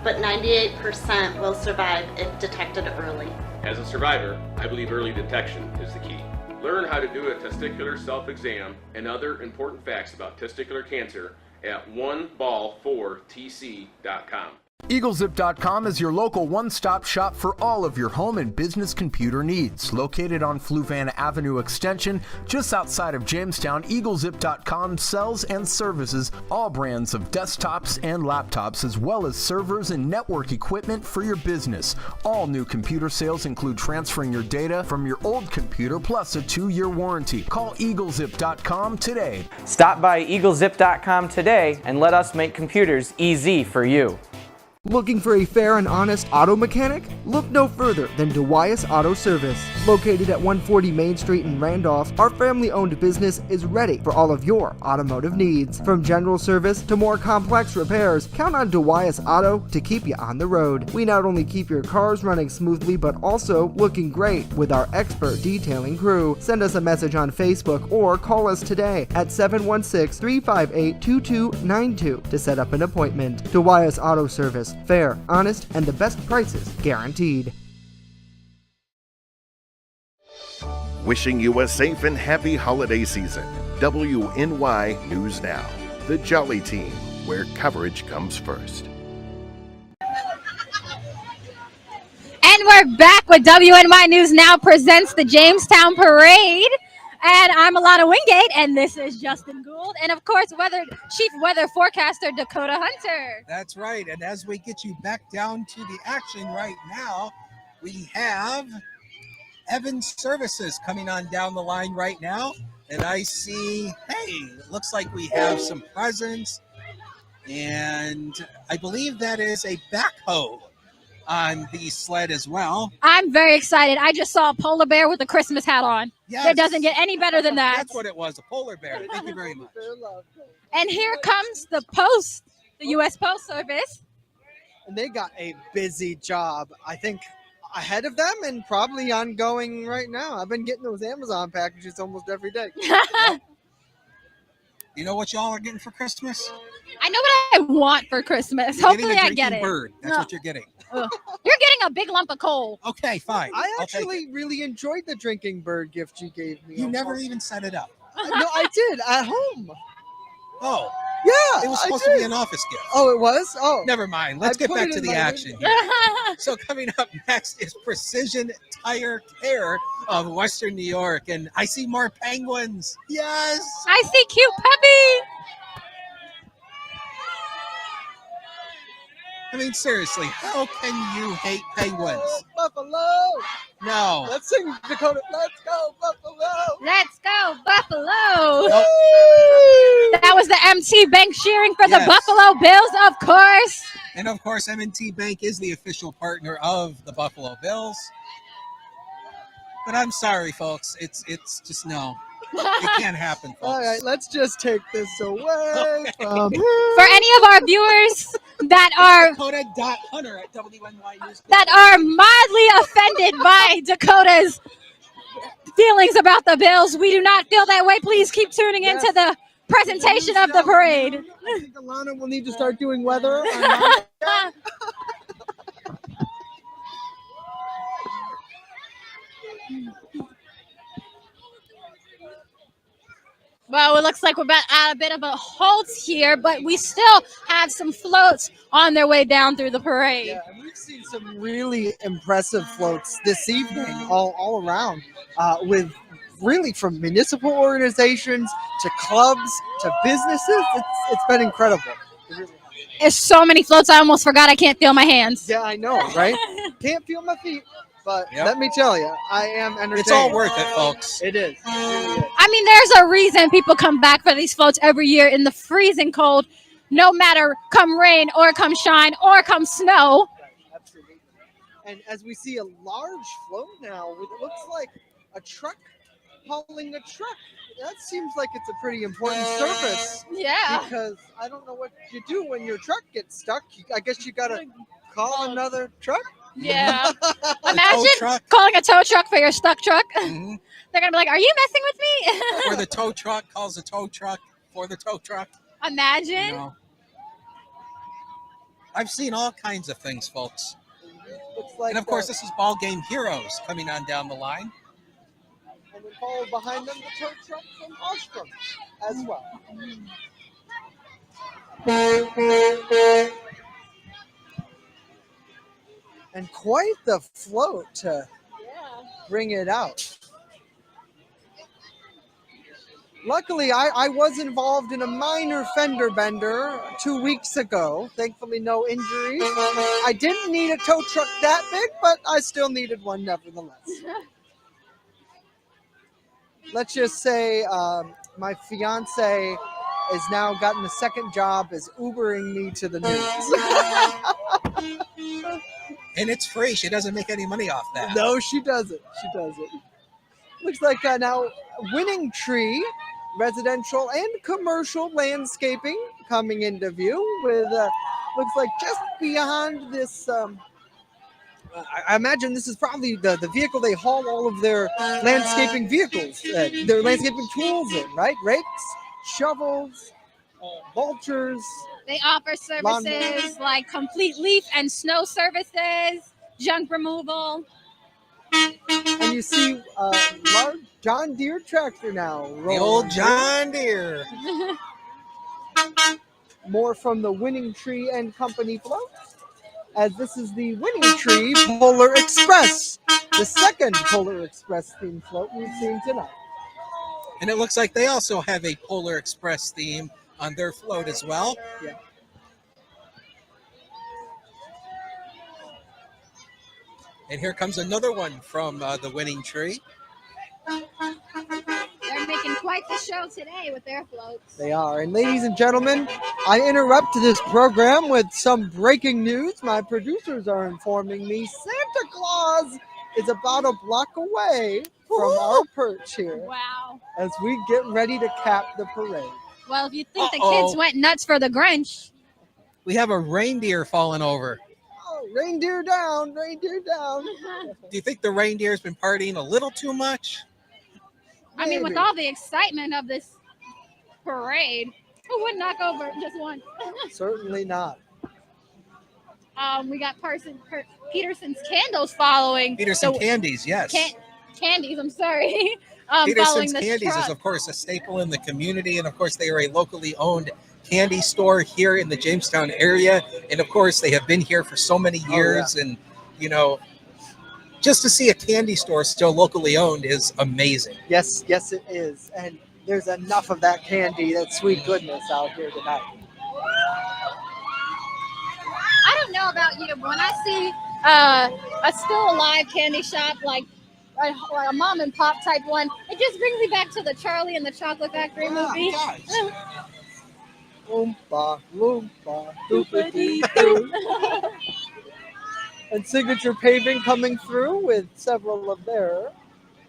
But 98% will survive if detected early. As a survivor, I believe early detection is the key. Learn how to do a testicular self-exam and other important facts about testicular cancer at oneball4tc.com. EagleZip.com is your local one-stop shop for all of your home and business computer needs. Located on Fluvan Avenue Extension, just outside of Jamestown, EagleZip.com sells and services all brands of desktops and laptops, as well as servers and network equipment for your business. All new computer sales include transferring your data from your old computer plus a 2-year warranty. Call EagleZip.com today. Stop by EagleZip.com today and let us make computers easy for you. Looking for a fair and honest auto mechanic? Look no further than DeWyas Auto Service. Located at 140 Main Street in Randolph, our family-owned business is ready for all of your automotive needs. From general service to more complex repairs, count on DeWyas Auto to keep you on the road. We not only keep your cars running smoothly, but also looking great with our expert detailing crew. Send us a message on Facebook or call us today at 716-358-2292 to set up an appointment. DeWyas Auto Service. Fair, honest, and the best prices guaranteed. Wishing you a safe and happy holiday season. WNY News Now, the Jolly Team, where coverage comes first. And we're back with WNY News Now presents the Jamestown Parade. And I'm Alana Wingate, and this is Justin Gould, and of course, Chief Weather Forecaster Dakota Hunter. That's right, and as we get you back down to the action right now, we have Evans Services coming on down the line right now, and I see, hey, it looks like we have some presents, and I believe that is a backhoe on the sled as well. I'm very excited. I just saw a polar bear with a Christmas hat on. Yes. It doesn't get any better than that. That's what it was, a polar bear. Thank you very much. And here comes the post, the U.S. Post Service. And they got a busy job, I think, ahead of them and probably ongoing right now. I've been getting those Amazon packages almost every day. You know what y'all are getting for Christmas? I know what I want for Christmas. You're Hopefully I get it. Bird. That's what you're getting. You're getting a big lump of coal. Okay, fine. I actually really enjoyed the drinking bird gift you gave me. You never even set it up. No, I did at home. Oh. Yeah. It was supposed to be an office gift. Oh, it was? Oh. Never mind. Let's get back to the action here. So coming up next is Precision Tire Care of Western New York. And I see more penguins. Yes. I see cute puppies. I mean, seriously, how can you hate penguins? Buffalo! No. Let's sing, Dakota. Let's go, Buffalo! Let's go, Buffalo! Nope. That was the M&T Bank cheering for the Buffalo Bills, of course. And of course, M&T Bank is the official partner of the Buffalo Bills. But I'm sorry, folks. It's just no. It can't happen, folks. All right, let's just take this away from here. For any of our viewers that are Dakota.Hunter at WNY News that are mildly offended by Dakota's feelings about the Bills, we do not feel that way. Please keep tuning into the presentation of the parade. I think Alana will need to start doing weather. Well, it looks like we're about at a bit of a halt here, but we still have some floats on their way down through the parade. Yeah, and we've seen some really impressive floats this evening all around with really from municipal organizations to clubs to businesses. It's been incredible. It really has. There's so many floats, I almost forgot I can't feel my hands. Yeah, I know, right? Can't feel my feet, but let me tell you, I am entertained. It's all worth it, folks. It is. It really is. I mean, there's a reason people come back for these floats every year in the freezing cold, no matter come rain or come shine or come snow. Absolutely. And as we see a large float now, it looks like a truck hauling a truck. That seems like it's a pretty important service. Yeah. Because I don't know what you do when your truck gets stuck. I guess you gotta call another truck. Yeah. Imagine calling a tow truck for your stuck truck. Mm-hmm. They're going to be like, are you messing with me? Or the tow truck calls the tow truck for the tow truck. Imagine. You know, I've seen all kinds of things, folks. Looks like and of course, this is Ball Game Heroes coming on down the line. And then follow behind them the tow truck from Ostrom as well. And quite the float to bring it out. Luckily, I was involved in a minor fender bender 2 weeks ago. Thankfully, no injuries. I didn't need a tow truck that big, but I still needed one nevertheless. Let's just say my fiance has now gotten a second job as Ubering me to the news. And it's free. She doesn't make any money off that. No, she doesn't. She doesn't. Looks like now Winning Tree residential and commercial landscaping coming into view with looks like just beyond this I imagine this is probably the vehicle they haul all of their landscaping vehicles, their landscaping tools in, right? Rakes, shovels, mulchers. They offer services like complete leaf and snow services, junk removal. And you see large John Deere tractor now. The old John Deere. More from the Winning Tree and Company float, as this is the Winning Tree Polar Express, the second Polar Express themed float we've seen tonight. And it looks like they also have a Polar Express theme on their float as well. Yeah. And here comes another one from the Winning Tree. They're making quite the show today with their floats. They are. And ladies and gentlemen, I interrupt this program with some breaking news. My producers are informing me Santa Claus is about a block away from our perch here. Wow. As we get ready to cap the parade. Well, if you think the kids went nuts for the Grinch. We have a reindeer falling over. Oh, reindeer down, reindeer down. Do you think the reindeer's been partying a little too much? I mean, with all the excitement of this parade, who would knock over just one? Certainly not. We got Peterson's Candles following. Peterson Candies, yes. Candies, I'm sorry. Peterson's Candies is, of course, a staple in the community. And, of course, they are a locally owned candy store here in the Jamestown area. And, of course, they have been here for so many years. And, you know, just to see a candy store still locally owned is amazing. Yes, yes, it is. And there's enough of that candy, that sweet goodness out here tonight. I don't know about you, but when I see a still alive candy shop, like a mom and pop type one, it just brings me back to the Charlie and the Chocolate Factory movie. Oompa, loompa, doopity-doo. And Signature Paving coming through with several of their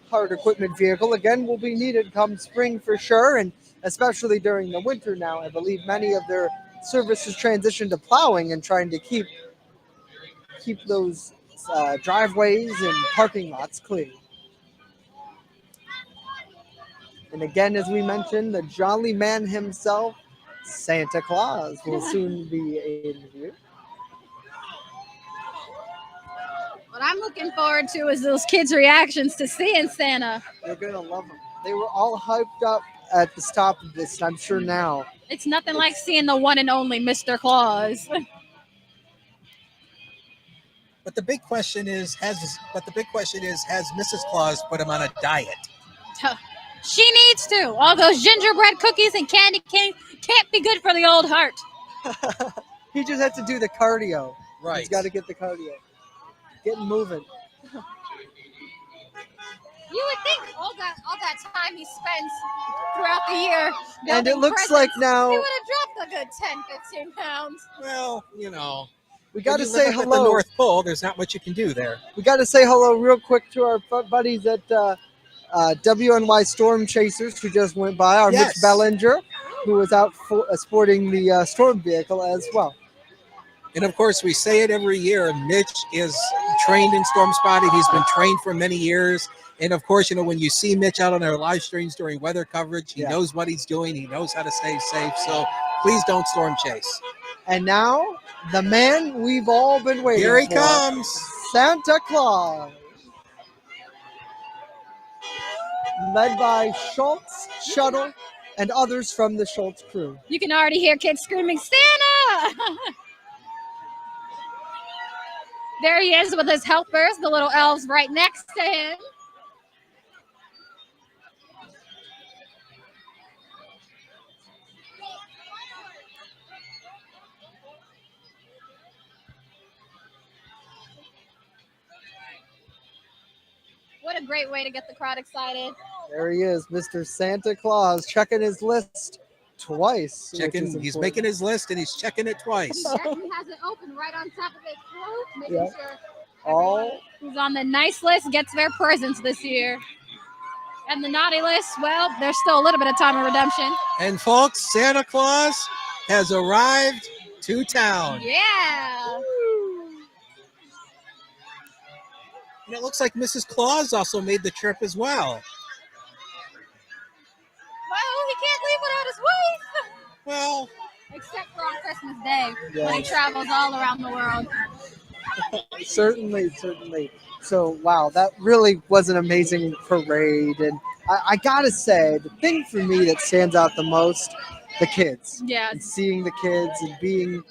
hard equipment vehicle. Again, will be needed come spring for sure, and especially during the winter now. I believe many of their services transition to plowing and trying to keep those driveways and parking lots clean. And again, as we mentioned, the jolly man himself, Santa Claus, will soon be in view. What I'm looking forward to is those kids' reactions to seeing Santa. They're gonna love them. They were all hyped up at the stop of this, and I'm sure now. It's nothing like seeing the one and only Mr. Claus. But the big question is, has Mrs. Claus put him on a diet? She needs to. All those gingerbread cookies and candy canes can't be good for the old heart. He just had to do the cardio. Right. He's got to get the cardio. Getting moving. You would think all that time he spends throughout the year And it looks presents, like now he would have dropped a good 10, 15 pounds. Well, you know, we got to when you say live at hello. the North Pole, there's not much you can do there. We got to say hello real quick to our buddies at WNY Storm Chasers who just went by. Our Yes. Mitch Bellinger, who was out sporting the storm vehicle as well. And of course, we say it every year. Mitch is trained in storm spotting. He's been trained for many years. And of course, you know, when you see Mitch out on our live streams during weather coverage, he knows what he's doing. He knows how to stay safe. So please don't storm chase. And now, the man we've all been waiting for. Here he comes. Santa Claus. Led by Schultz, Shuttle, and others from the Schultz crew. You can already hear kids screaming, Santa! There he is with his helpers, the little elves right next to him. What a great way to get the crowd excited. There he is, Mr. Santa Claus, checking his list twice. He's making his list and he's checking it twice. He has it open right on top of his float, making Yeah. sure All everyone who's on the nice list gets their presents this year. And the naughty list, well, there's still a little bit of time of redemption. And folks, Santa Claus has arrived to town. Yeah. And it looks like Mrs. Claus also made the trip as well. Well, he can't leave without his wife. Well, except for on Christmas Day, Yeah. when he travels all around the world. Certainly. So, wow, that really was an amazing parade. And I got to say, the thing for me that stands out the most, the kids. Yeah. And seeing the kids and being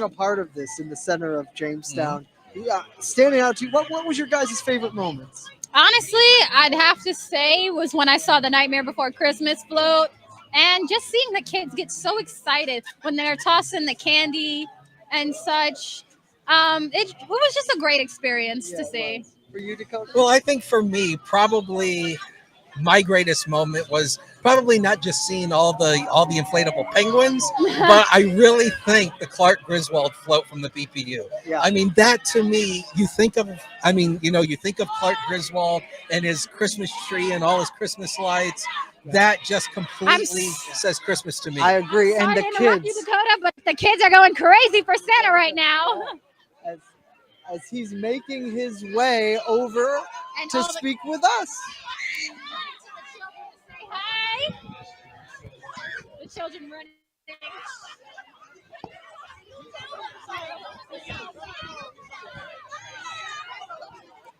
a part of this in the center of Jamestown. Yeah, standing out to you, what was your guys' favorite moments? Honestly, I'd have to say was when I saw the Nightmare Before Christmas float and just seeing the kids get so excited when they're tossing the candy and such. It was just a great experience to see. For you, Dakota? Well, I think for me, probably my greatest moment was probably not just seeing all the inflatable penguins, but I really think the Clark Griswold float from the BPU. Yeah. I mean, that to me, you think of Clark Griswold and his Christmas tree and all his Christmas lights. That just completely says Christmas to me. I agree. And Sorry the to interrupt kids, you, Dakota, but the kids are going crazy for Santa right now. as he's making his way over And to all the- speak with us. Hi. The children running.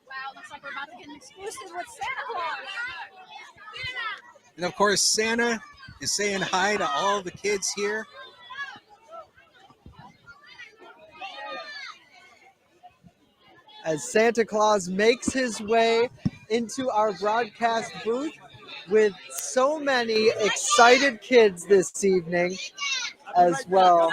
Wow, looks like we're about to get an exclusive with Santa Claus. And of course, Santa is saying hi to all the kids here. As Santa Claus makes his way into our broadcast booth with so many excited kids this evening as well.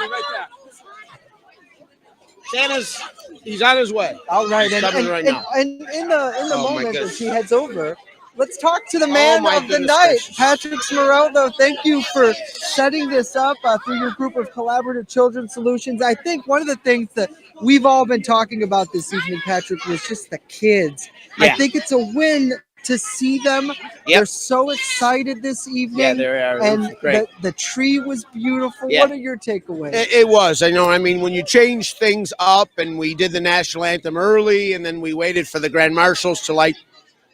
He's on his way. All right, He's coming right now. and in the Oh, my moment as goodness. he heads over, let's talk to the man my of the goodness night, gracious. Patrick Smeraldo. Thank you for setting this up through your group of Collaborative Children's Solutions. I think one of the things that we've all been talking about this evening, Patrick, was just the kids. I Yeah. think it's a win to see them. Yep. They're so excited this evening. Yeah, they are. It And was great. the tree was beautiful. Yeah. What are your takeaways? It was. I mean, when you change things up and we did the national anthem early and then we waited for the grand marshals to light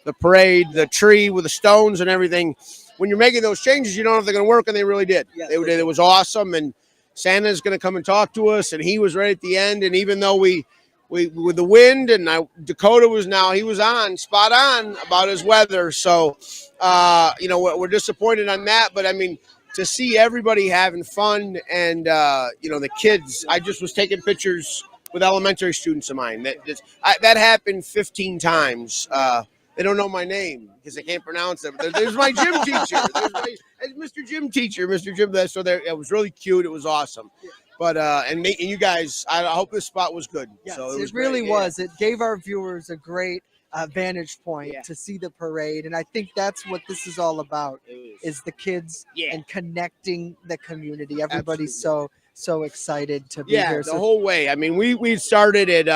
the parade, the tree with the stones and everything, when you're making those changes, you don't know if they're going to work, and they really did. Yes, It was awesome, and Santa's going to come and talk to us, and he was right at the end. And even though we with the wind, and Dakota was spot on about his weather. So, we're disappointed on that. But I mean, to see everybody having fun and the kids, I just was taking pictures with elementary students of mine. That happened 15 times. They don't know my name because they can't pronounce it. There's my gym teacher. There's Mr. Gym teacher, Mr. Gym. So it was really cute. It was awesome. But and you guys, I hope this spot was good. Yes, so it really was. It gave our viewers a great vantage point to see the parade, and I think that's what this is all about: is the kids and connecting the community. Everybody's so excited to be here. The whole way. I mean, we started at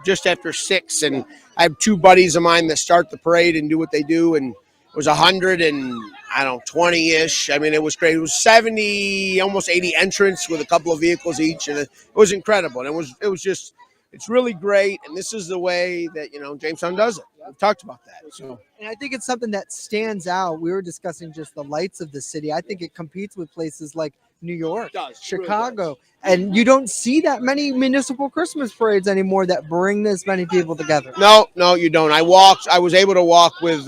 just after 6, and I have 2 buddies of mine that start the parade and do what they do, and it was 120-ish. I mean, it was great. It was 70, almost 80 entrants with a couple of vehicles each, and it was incredible. And it's really great. And this is the way that Jamestown does it. We've talked about that. So, and I think it's something that stands out. We were discussing just the lights of the city. I think it competes with places like New York, Chicago, really and you don't see that many municipal Christmas parades anymore that bring this many people together. No, you don't. I was able to walk with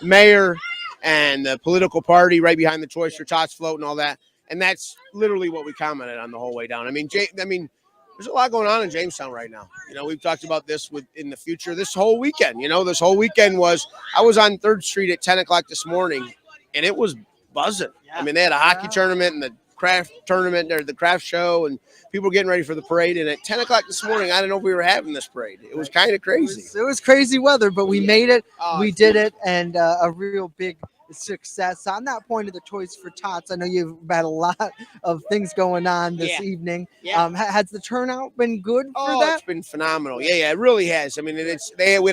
mayor and the political party right behind the Choice for Tots float and all that, and that's literally what we commented on the whole way down. I mean, there's a lot going on in Jamestown right now. We've talked about this in the future. This whole weekend, I was on 3rd Street at 10 o'clock this morning, and it was buzzing. I mean, they had a hockey tournament and the craft tournament or the craft show, and people were getting ready for the parade. And at 10 o'clock this morning, I didn't know if we were having this parade. It was kind of crazy. It was crazy weather, but we made it. We did it, and a real big success. On that point of the Toys for Tots, I know you've had a lot of things going on this evening. Has the turnout been good for that? It's been phenomenal. Yeah, it really has. I mean, we had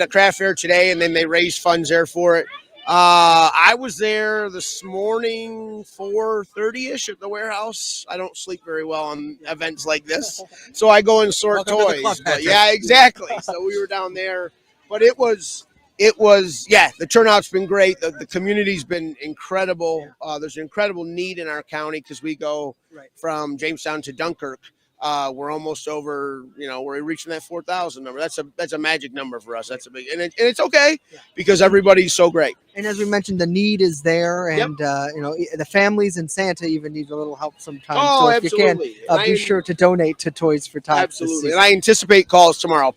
a craft fair today, and then they raised funds there for it. I was there this morning, 4:30-ish at the warehouse. I don't sleep very well on events like this, so I go and sort toys. But yeah, exactly. So we were down there, but it was the turnout's been great. The community's been incredible. There's an incredible need in our county because we go from Jamestown to Dunkirk. We're almost over, we're reaching that 4,000 number. That's a magic number for us. That's a big, and it's okay because everybody's so great. And as we mentioned, the need is there, and the families in Santa even need a little help sometimes. Oh, so if absolutely. you can, be sure to donate to Toys for Tots. Absolutely, and I anticipate calls tomorrow.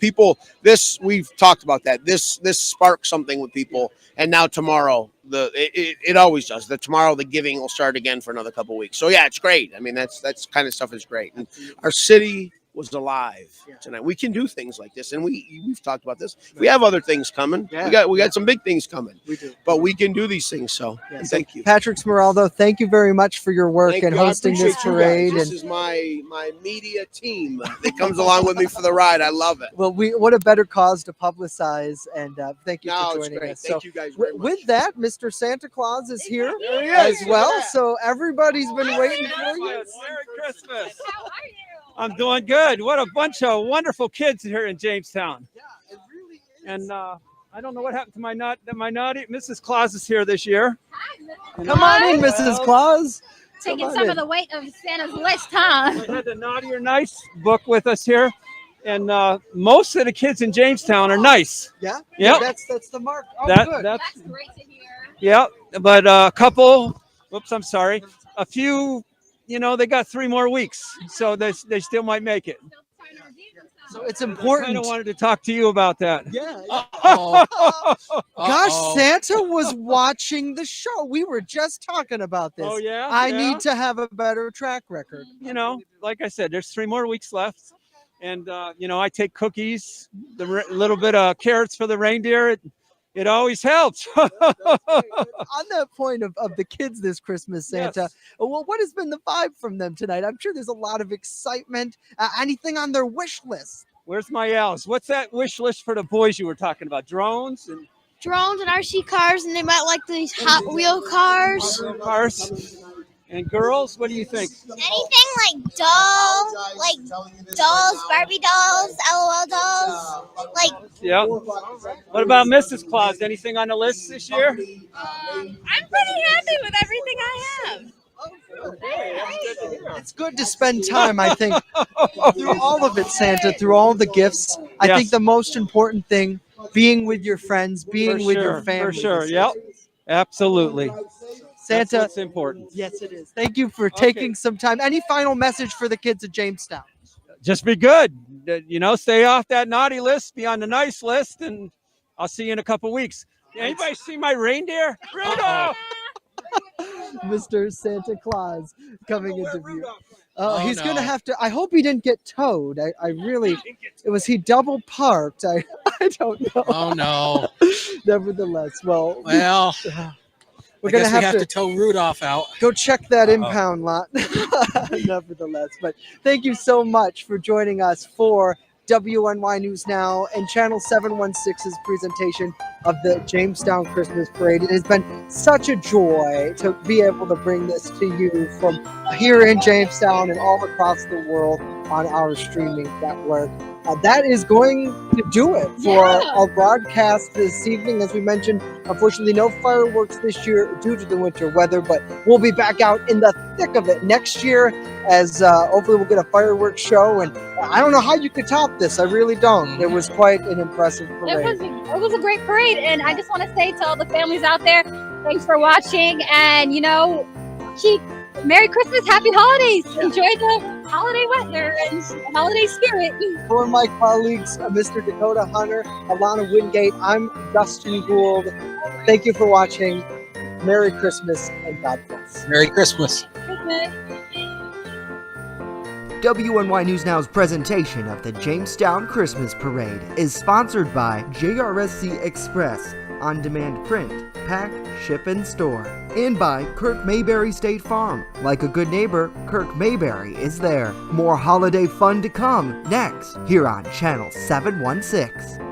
We've talked about that. This sparks something with people, and now tomorrow, it always does. Tomorrow the giving will start again for another couple of weeks. So yeah, it's great. I mean, that's kind of stuff is great. And our city was alive tonight. We can do things like this, and we've talked about this. We have other things coming. We got some big things coming. We do, but we can do these things. So thank you, Patrick Smeraldo. Thank you very much for your work and hosting this parade. This is my media team that comes along with me for the ride. I love it. Well, what a better cause to publicize, and thank you for joining us. Thank you guys very much. With that, Mr. Santa Claus is here as well. So everybody's been waiting for you. Merry Christmas. How are you? I'm doing good. What a bunch of wonderful kids here in Jamestown. Yeah, it really is. And I don't know what happened to my naughty Mrs. Claus is here this year. Hi, Come on in, Mrs. Claus. Taking some of the weight of Santa's list, huh? We had the Naughty or Nice book with us here. And most of the kids in Jamestown are nice. Yeah? Yep. That's the mark. Oh, good. That's great to hear. Yeah, but a couple, a few, they got 3 more weeks, so they still might make it. So it's important. I kind of wanted to talk to you about that. Yeah. Gosh, Santa was watching the show. We were just talking about this. Oh, yeah? I need to have a better track record. Like I said, there's 3 more weeks left. And, I take cookies, the little bit of carrots for the reindeer. It always helps. On that point of the kids this Christmas, Santa, well, what has been the vibe from them tonight? I'm sure there's a lot of excitement. Anything on their wish list? Where's my L's? What's that wish list for the boys you were talking about? Drones and RC cars, and they might like these Hot Wheel cars. And girls, what do you think? Anything like dolls, Barbie dolls, LOL dolls, Yeah. What about Mrs. Claus? Anything on the list this year? I'm pretty happy with everything I have. It's good to spend time, I think, through all of it, Santa, through all the gifts. I think the most important thing, being with your friends, being with your family. For sure. Yep. Absolutely. Santa, That's important. Yes, it is. Thank you for taking some time. Any final message for the kids of Jamestown? Just be good. Stay off that naughty list, be on the nice list, and I'll see you in a couple weeks. Anybody see my reindeer? Rudolph! Mr. Santa Claus coming into view. He's going to no. have to. I hope he didn't get towed. I really. Was he double parked? I don't know. Oh no. Nevertheless, well, I going guess we have to tow Rudolph out. go check that impound lot. Nevertheless, but thank you so much for joining us for WNY News Now and Channel 716's presentation of the Jamestown Christmas Parade. It has been such a joy to be able to bring this to you from here in Jamestown and all across the world on our streaming network. That is going to do it for our broadcast this evening. As we mentioned, unfortunately, no fireworks this year due to the winter weather, but we'll be back out in the thick of it next year as hopefully we'll get a fireworks show. And I don't know how you could top this. I really don't. It was quite an impressive parade. It was a great parade, and I just want to say to all the families out there, thanks for watching, and keep Merry Christmas, Happy Holidays. Enjoy the holiday weather and holiday spirit. For my colleagues, Mr. Dakota Hunter, Alana Wingate, I'm Dustin Gould. Thank you for watching. Merry Christmas and God bless. Merry Christmas. WNY News Now's presentation of the Jamestown Christmas Parade is sponsored by JRSC Express, on-demand print, pack, ship, and store, and by Kirk Mayberry State Farm. Like a good neighbor, Kirk Mayberry is there. More holiday fun to come next here on Channel 716.